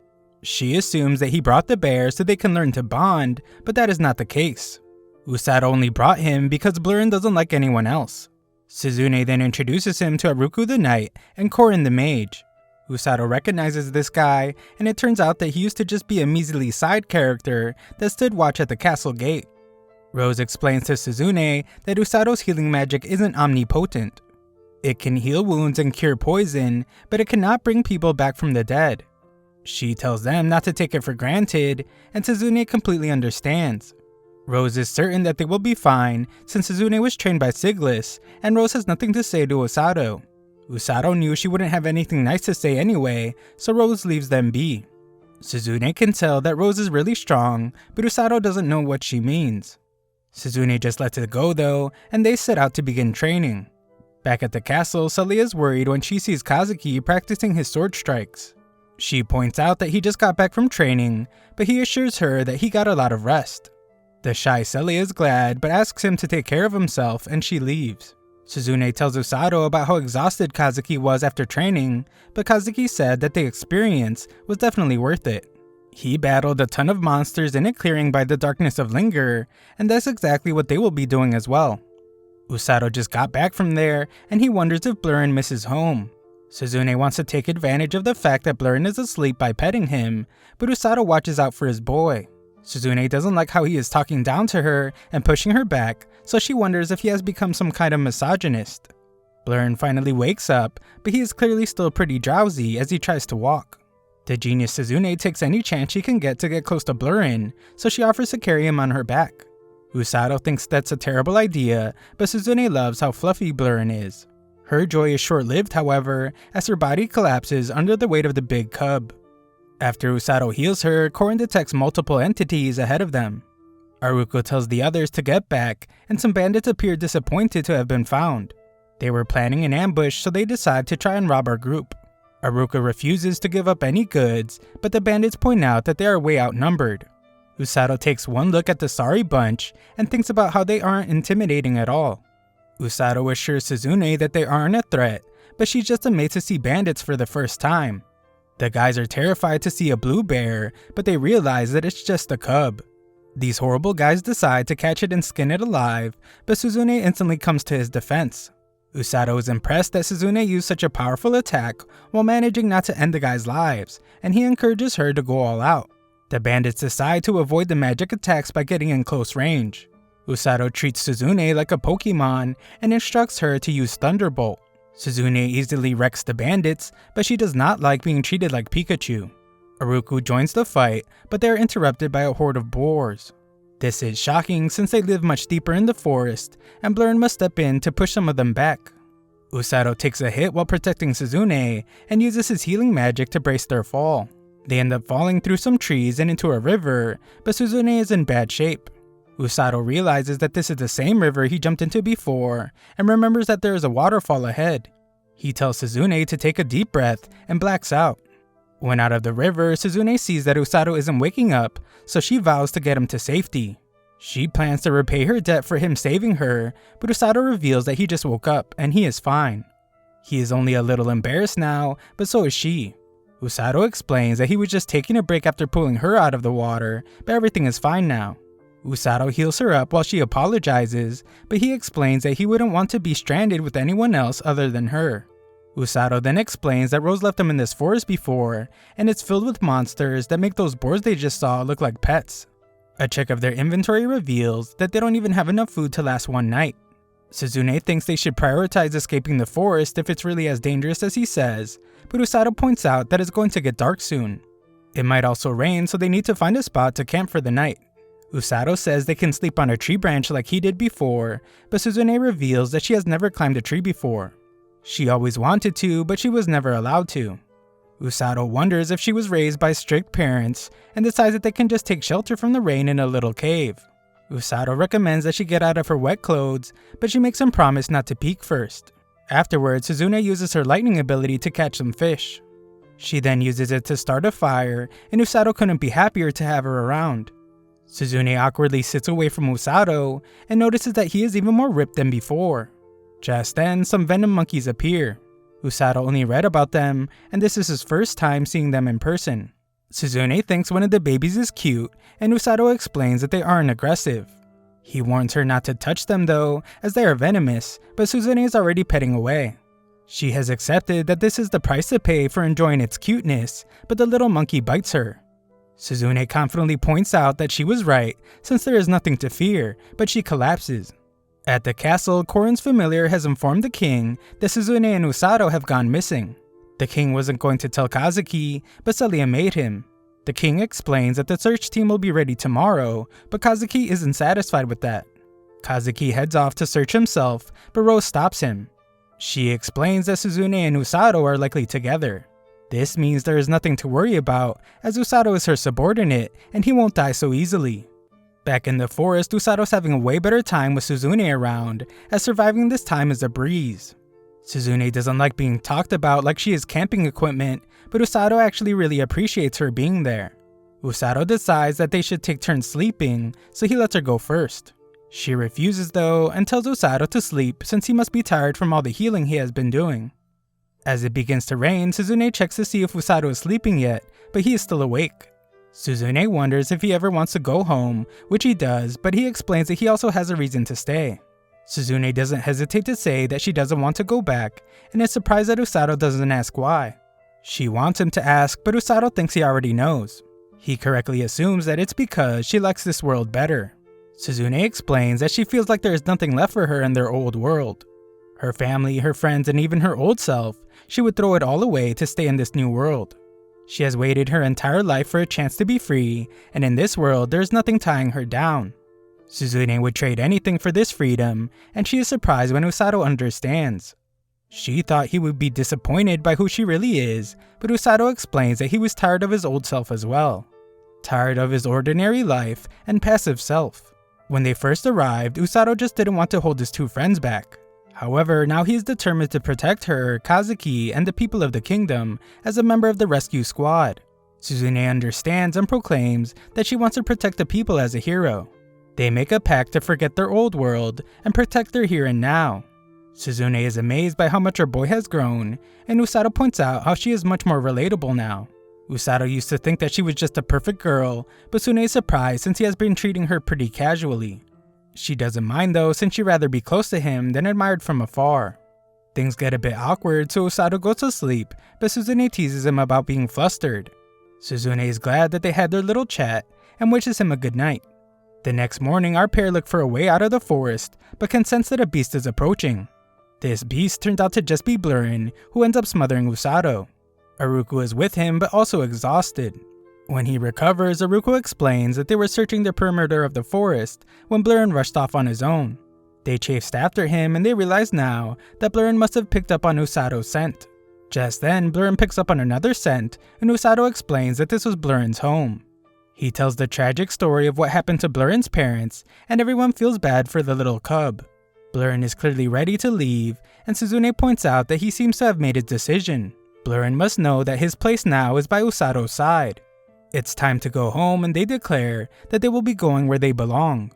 She assumes that he brought the bear so they can learn to bond, but that is not the case. Usato only brought him because Blurren doesn't like anyone else. Suzune then introduces him to Haruku the Knight and Korin the Mage. Usato recognizes this guy, and it turns out that he used to just be a measly side character that stood watch at the castle gate. Rose explains to Suzune that Usato's healing magic isn't omnipotent. It can heal wounds and cure poison, but it cannot bring people back from the dead. She tells them not to take it for granted, and Suzune completely understands. Rose is certain that they will be fine since Suzune was trained by Siglis, and Rose has nothing to say to Usato. Usato knew she wouldn't have anything nice to say anyway, so Rose leaves them be. Suzune can tell that Rose is really strong, but Usato doesn't know what she means. Suzune just lets it go though, and they set out to begin training. Back at the castle, Sully is worried when she sees Kazuki practicing his sword strikes. She points out that he just got back from training, but he assures her that he got a lot of rest. The shy Sully is glad, but asks him to take care of himself, and she leaves. Suzune tells Usato about how exhausted Kazuki was after training, but Kazuki said that the experience was definitely worth it. He battled a ton of monsters in a clearing by the darkness of Linger, and that's exactly what they will be doing as well. Usato just got back from there, and he wonders if Blurren misses home. Suzune wants to take advantage of the fact that Blurren is asleep by petting him, but Usato watches out for his boy. Suzune doesn't like how he is talking down to her and pushing her back, so she wonders if he has become some kind of misogynist. Blurren finally wakes up, but he is clearly still pretty drowsy as he tries to walk. The genius Suzune takes any chance she can get to get close to Blurrin, so she offers to carry him on her back. Usato thinks that's a terrible idea, but Suzune loves how fluffy Blurrin is. Her joy is short-lived, however, as her body collapses under the weight of the big cub. After Usato heals her, Korin detects multiple entities ahead of them. Aruko tells the others to get back, and some bandits appear disappointed to have been found. They were planning an ambush, so they decide to try and rob our group. Aruka refuses to give up any goods, but the bandits point out that they are way outnumbered. Usato takes one look at the sorry bunch and thinks about how they aren't intimidating at all. Usato assures Suzune that they aren't a threat, but she's just amazed to see bandits for the first time. The guys are terrified to see a blue bear, but they realize that it's just a cub. These horrible guys decide to catch it and skin it alive, but Suzune instantly comes to his defense. Usato is impressed that Suzune used such a powerful attack while managing not to end the guys' lives, and he encourages her to go all out. The bandits decide to avoid the magic attacks by getting in close range. Usato treats Suzune like a Pokemon and instructs her to use Thunderbolt. Suzune easily wrecks the bandits, but she does not like being treated like Pikachu. Aruko joins the fight, but they are interrupted by a horde of boars. This is shocking since they live much deeper in the forest, and Blurrin must step in to push some of them back. Usato takes a hit while protecting Suzune and uses his healing magic to brace their fall. They end up falling through some trees and into a river, but Suzune is in bad shape. Usato realizes that this is the same river he jumped into before, and remembers that there is a waterfall ahead. He tells Suzune to take a deep breath and blacks out. When out of the river, Suzune sees that Usato isn't waking up, so she vows to get him to safety. She plans to repay her debt for him saving her, but Usato reveals that he just woke up and he is fine. He is only a little embarrassed now, but so is she. Usato explains that he was just taking a break after pulling her out of the water, but everything is fine now. Usato heals her up while she apologizes, but he explains that he wouldn't want to be stranded with anyone else other than her. Usato then explains that Rose left them in this forest before, and it's filled with monsters that make those boars they just saw look like pets. A check of their inventory reveals that they don't even have enough food to last one night. Suzune thinks they should prioritize escaping the forest if it's really as dangerous as he says, but Usato points out that it's going to get dark soon. It might also rain, so they need to find a spot to camp for the night. Usato says they can sleep on a tree branch like he did before, but Suzune reveals that she has never climbed a tree before. She always wanted to, but she was never allowed to. Usato wonders if she was raised by strict parents and decides that they can just take shelter from the rain in a little cave. Usato recommends that she get out of her wet clothes, but she makes him promise not to peek first. Afterwards, Suzune uses her lightning ability to catch some fish. She then uses it to start a fire, and Usato couldn't be happier to have her around. Suzune awkwardly sits away from Usato and notices that he is even more ripped than before. Just then, some venom monkeys appear. Usato only read about them, and this is his first time seeing them in person. Suzune thinks one of the babies is cute, and Usato explains that they aren't aggressive. He warns her not to touch them though, as they are venomous, but Suzune is already petting away. She has accepted that this is the price to pay for enjoying its cuteness, but the little monkey bites her. Suzune confidently points out that she was right, since there is nothing to fear, but she collapses. At the castle, Korin's familiar has informed the king that Suzune and Usato have gone missing. The king wasn't going to tell Kazuki, but Celia made him. The king explains that the search team will be ready tomorrow, but Kazuki isn't satisfied with that. Kazuki heads off to search himself, but Rose stops him. She explains that Suzune and Usato are likely together. This means there is nothing to worry about, as Usato is her subordinate and he won't die so easily. Back in the forest, Usato's having a way better time with Suzune around, as surviving this time is a breeze. Suzune doesn't like being talked about like she is camping equipment, but Usato actually really appreciates her being there. Usato decides that they should take turns sleeping, so he lets her go first. She refuses though, and tells Usato to sleep since he must be tired from all the healing he has been doing. As it begins to rain, Suzune checks to see if Usato is sleeping yet, but he is still awake. Suzune wonders if he ever wants to go home, which he does, but he explains that he also has a reason to stay. Suzune doesn't hesitate to say that she doesn't want to go back, and is surprised that Usato doesn't ask why. She wants him to ask, but Usato thinks he already knows. He correctly assumes that it's because she likes this world better. Suzune explains that she feels like there is nothing left for her in their old world. Her family, her friends, and even her old self, she would throw it all away to stay in this new world. She has waited her entire life for a chance to be free, and in this world there is nothing tying her down. Suzune would trade anything for this freedom, and she is surprised when Usato understands. She thought he would be disappointed by who she really is, but Usato explains that he was tired of his old self as well. Tired of his ordinary life and passive self. When they first arrived, Usato just didn't want to hold his two friends back. However, now he is determined to protect her, Kazuki, and the people of the kingdom as a member of the rescue squad. Suzune understands and proclaims that she wants to protect the people as a hero. They make a pact to forget their old world and protect their here and now. Suzune is amazed by how much her boy has grown, and Usato points out how she is much more relatable now. Usato used to think that she was just a perfect girl, but Sune is surprised since he has been treating her pretty casually. She doesn't mind though, since she'd rather be close to him than admired from afar. Things get a bit awkward, so Usato goes to sleep, but Suzune teases him about being flustered. Suzune is glad that they had their little chat and wishes him a good night. The next morning, our pair look for a way out of the forest, but can sense that a beast is approaching. This beast turns out to just be Blurrin, who ends up smothering Usato. Aruku is with him, but also exhausted. When he recovers, Aruku explains that they were searching the perimeter of the forest when Blurrin rushed off on his own. They chased after him, and they realize now that Blurrin must have picked up on Usato's scent. Just then, Blurrin picks up on another scent, and Usato explains that this was Blurrin's home. He tells the tragic story of what happened to Blurrin's parents, and everyone feels bad for the little cub. Blurrin is clearly ready to leave, and Suzune points out that he seems to have made his decision. Blurrin must know that his place now is by Usato's side. It's time to go home, and they declare that they will be going where they belong.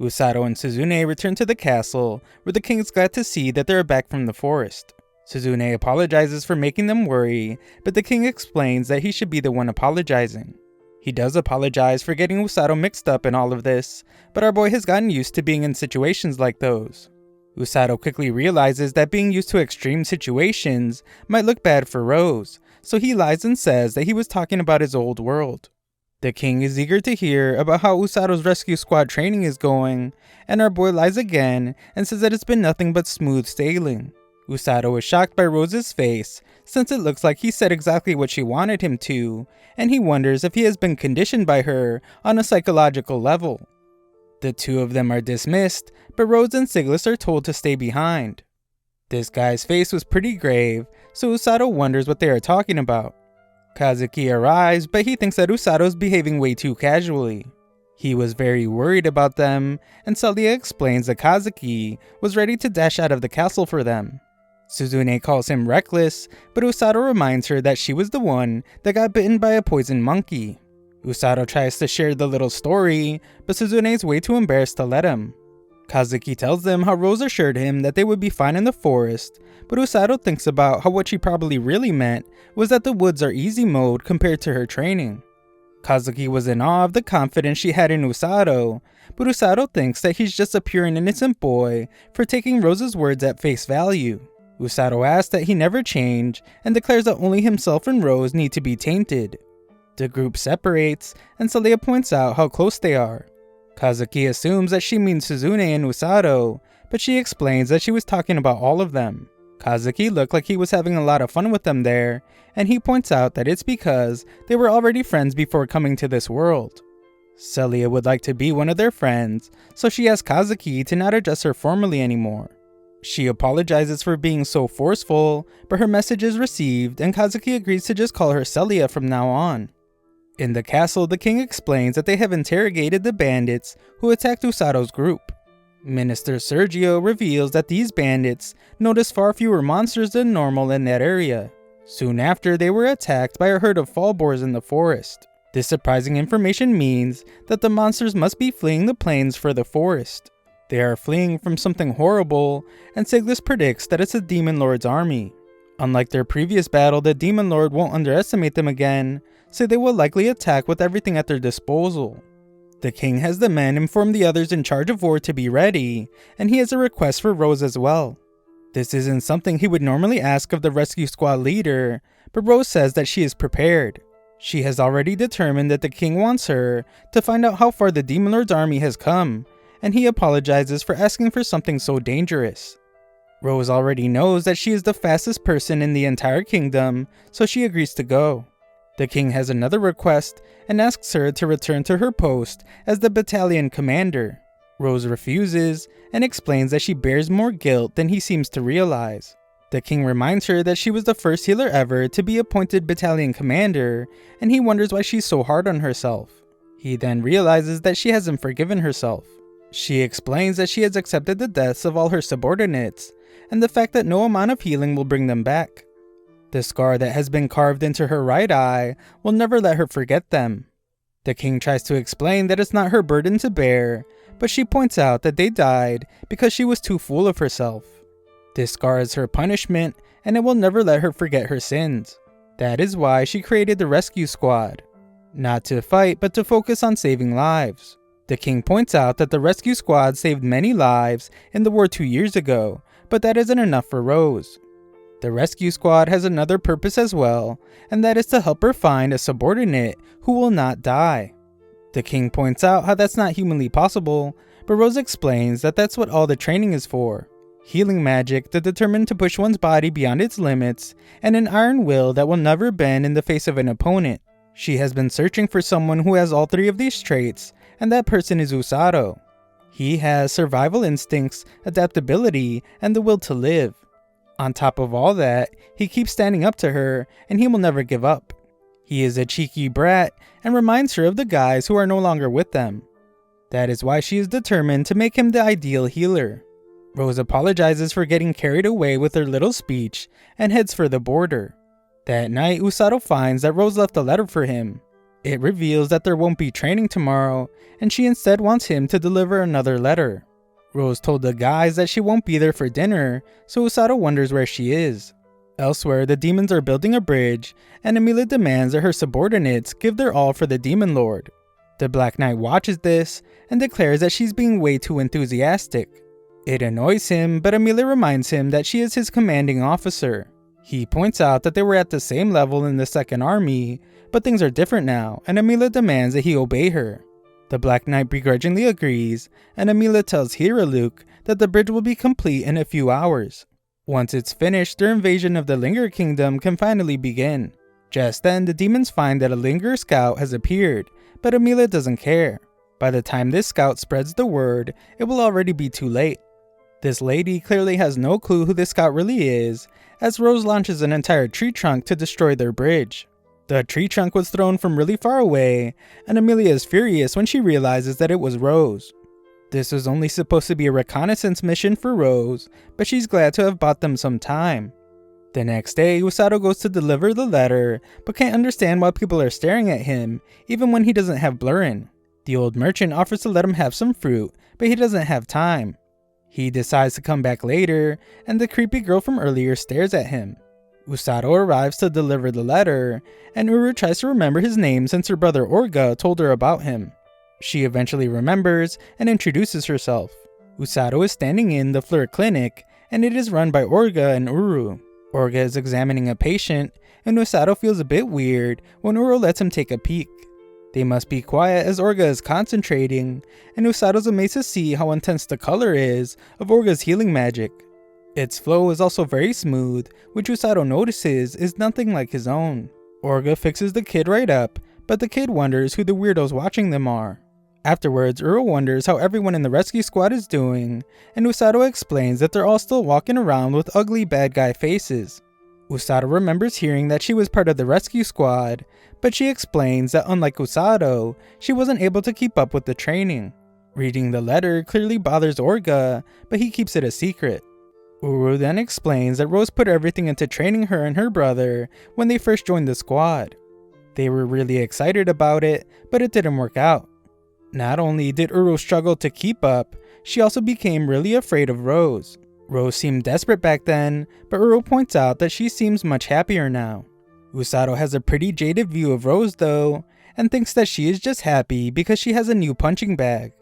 Usato and Suzune return to the castle, where the king is glad to see that they are back from the forest. Suzune apologizes for making them worry, but the king explains that he should be the one apologizing. He does apologize for getting Usato mixed up in all of this, but our boy has gotten used to being in situations like those. Usato quickly realizes that being used to extreme situations might look bad for Rose, so he lies and says that he was talking about his old world. The king is eager to hear about how Usato's rescue squad training is going, and our boy lies again and says that it's been nothing but smooth sailing. Usato is shocked by Rose's face, since it looks like he said exactly what she wanted him to, and he wonders if he has been conditioned by her on a psychological level. The two of them are dismissed, but Rose and Siglis are told to stay behind. This guy's face was pretty grave, so Usato wonders what they are talking about. Kazuki arrives, but he thinks that Usato is behaving way too casually. He was very worried about them, and Celia explains that Kazuki was ready to dash out of the castle for them. Suzune calls him reckless, but Usato reminds her that she was the one that got bitten by a poison monkey. Usato tries to share the little story, but Suzune is way too embarrassed to let him. Kazuki tells them how Rose assured him that they would be fine in the forest, but Usato thinks about how what she probably really meant was that the woods are easy mode compared to her training. Kazuki was in awe of the confidence she had in Usato, but Usato thinks that he's just a pure and innocent boy for taking Rose's words at face value. Usato asks that he never change and declares that only himself and Rose need to be tainted. The group separates, and Celia points out how close they are. Kazuki assumes that she means Suzune and Usato, but she explains that she was talking about all of them. Kazuki looked like he was having a lot of fun with them there, and he points out that it's because they were already friends before coming to this world. Celia would like to be one of their friends, so she asks Kazuki to not address her formally anymore. She apologizes for being so forceful, but her message is received, and Kazuki agrees to just call her Celia from now on. In the castle, the king explains that they have interrogated the bandits who attacked Usato's group. Minister Sergio reveals that these bandits noticed far fewer monsters than normal in that area. Soon after, they were attacked by a herd of fall boars in the forest. This surprising information means that the monsters must be fleeing the plains for the forest. They are fleeing from something horrible, and Siglis predicts that it's a Demon Lord's army. Unlike their previous battle, the Demon Lord won't underestimate them again, so they will likely attack with everything at their disposal. The king has the men inform the others in charge of war to be ready, and he has a request for Rose as well. This isn't something he would normally ask of the rescue squad leader, but Rose says that she is prepared. She has already determined that the king wants her to find out how far the Demon Lord's army has come, and he apologizes for asking for something so dangerous. Rose already knows that she is the fastest person in the entire kingdom, so she agrees to go. The king has another request and asks her to return to her post as the battalion commander. Rose refuses and explains that she bears more guilt than he seems to realize. The king reminds her that she was the first healer ever to be appointed battalion commander, and he wonders why she's so hard on herself. He then realizes that she hasn't forgiven herself. She explains that she has accepted the deaths of all her subordinates, and the fact that no amount of healing will bring them back. The scar that has been carved into her right eye will never let her forget them. The king tries to explain that it's not her burden to bear, but she points out that they died because she was too full of herself. This scar is her punishment, and it will never let her forget her sins. That is why she created the rescue squad. Not to fight, but to focus on saving lives. The king points out that the rescue squad saved many lives in the war 2 years ago, but that isn't enough for Rose. The rescue squad has another purpose as well, and that is to help her find a subordinate who will not die. The king points out how that's not humanly possible, but Rose explains that that's what all the training is for. Healing magic that determined to push one's body beyond its limits, and an iron will that will never bend in the face of an opponent. She has been searching for someone who has all 3 of these traits, and that person is Usato. He has survival instincts, adaptability, and the will to live. On top of all that, he keeps standing up to her, and he will never give up. He is a cheeky brat, and reminds her of the guys who are no longer with them. That is why she is determined to make him the ideal healer. Rose apologizes for getting carried away with her little speech, and heads for the border. That night, Usato finds that Rose left a letter for him. It reveals that there won't be training tomorrow, and she instead wants him to deliver another letter. Rose told the guys that she won't be there for dinner, so Usato wonders where she is. Elsewhere, the demons are building a bridge, and Emilia demands that her subordinates give their all for the demon lord. The Black Knight watches this, and declares that she's being way too enthusiastic. It annoys him, but Emilia reminds him that she is his commanding officer. He points out that they were at the same level in the Second Army, but things are different now, and Emilia demands that he obey her. The Black Knight begrudgingly agrees, and Emilia tells Luke that the bridge will be complete in a few hours. Once it's finished, their invasion of the Linger Kingdom can finally begin. Just then, the demons find that a Linger scout has appeared, but Emilia doesn't care. By the time this scout spreads the word, it will already be too late. This lady clearly has no clue who this scout really is, as Rose launches an entire tree trunk to destroy their bridge. The tree trunk was thrown from really far away, and Emilia is furious when she realizes that it was Rose. This was only supposed to be a reconnaissance mission for Rose, but she's glad to have bought them some time. The next day, Usato goes to deliver the letter, but can't understand why people are staring at him, even when he doesn't have Blurrin. The old merchant offers to let him have some fruit, but he doesn't have time. He decides to come back later, and the creepy girl from earlier stares at him. Usato arrives to deliver the letter, and Uru tries to remember his name since her brother Orga told her about him. She eventually remembers and introduces herself. Usato is standing in the Fleur Clinic, and it is run by Orga and Uru. Orga is examining a patient, and Usato feels a bit weird when Uru lets him take a peek. They must be quiet as Orga is concentrating, and Usato's amazed to see how intense the color is of Orga's healing magic. Its flow is also very smooth, which Usato notices is nothing like his own. Orga fixes the kid right up, but the kid wonders who the weirdos watching them are. Afterwards, Uro wonders how everyone in the rescue squad is doing, and Usato explains that they're all still walking around with ugly bad guy faces. Usato remembers hearing that she was part of the rescue squad, but she explains that unlike Usato, she wasn't able to keep up with the training. Reading the letter clearly bothers Orga, but he keeps it a secret. Uru then explains that Rose put everything into training her and her brother when they first joined the squad. They were really excited about it, but it didn't work out. Not only did Uru struggle to keep up, she also became really afraid of Rose. Rose seemed desperate back then, but Uru points out that she seems much happier now. Usato has a pretty jaded view of Rose though, and thinks that she is just happy because she has a new punching bag.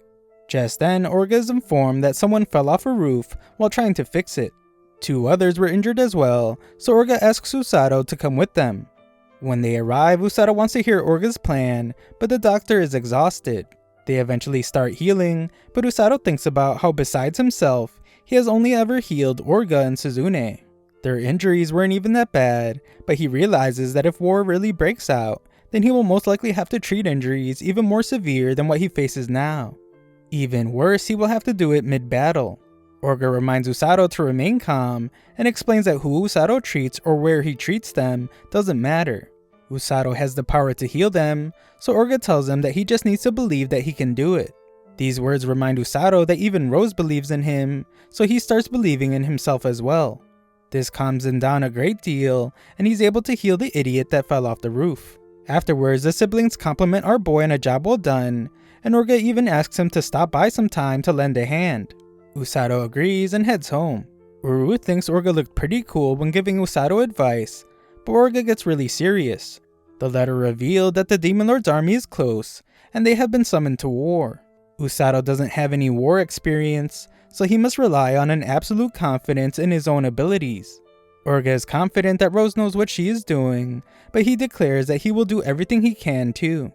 Just then, Orga is informed that someone fell off a roof while trying to fix it. 2 others were injured as well, so Orga asks Usato to come with them. When they arrive, Usato wants to hear Orga's plan, but the doctor is exhausted. They eventually start healing, but Usato thinks about how besides himself, he has only ever healed Orga and Suzune. Their injuries weren't even that bad, but he realizes that if war really breaks out, then he will most likely have to treat injuries even more severe than what he faces now. Even worse, he will have to do it mid-battle. Orga reminds Usato to remain calm and explains that who Usato treats or where he treats them doesn't matter. Usato has the power to heal them, so Orga tells him that he just needs to believe that he can do it. These words remind Usato that even Rose believes in him, so he starts believing in himself as well. This calms him down a great deal, and he's able to heal the idiot that fell off the roof. Afterwards, the siblings compliment our boy on a job well done, and Orga even asks him to stop by sometime to lend a hand. Usato agrees and heads home. Uru thinks Orga looked pretty cool when giving Usato advice, but Orga gets really serious. The letter revealed that the Demon Lord's army is close, and they have been summoned to war. Usato doesn't have any war experience, so he must rely on an absolute confidence in his own abilities. Orga is confident that Rose knows what she is doing, but he declares that he will do everything he can too.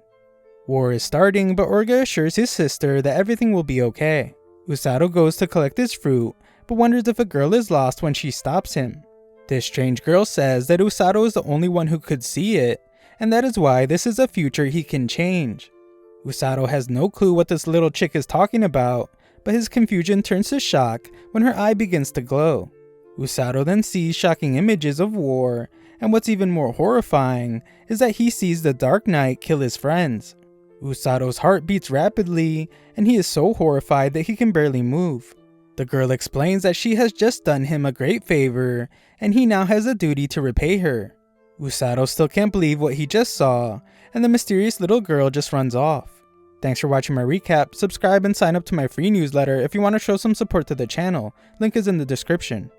War is starting, but Orga assures his sister that everything will be okay. Usato goes to collect his fruit, but wonders if a girl is lost when she stops him. This strange girl says that Usato is the only one who could see it, and that is why this is a future he can change. Usato has no clue what this little chick is talking about, but his confusion turns to shock when her eye begins to glow. Usato then sees shocking images of war, and what's even more horrifying is that he sees the Dark Knight kill his friends. Usato's heart beats rapidly, and he is so horrified that he can barely move. The girl explains that she has just done him a great favor, and he now has a duty to repay her. Usato still can't believe what he just saw, and the mysterious little girl just runs off. Thanks for watching my recap. Subscribe and sign up to my free newsletter if you want to show some support to the channel. Link is in the description.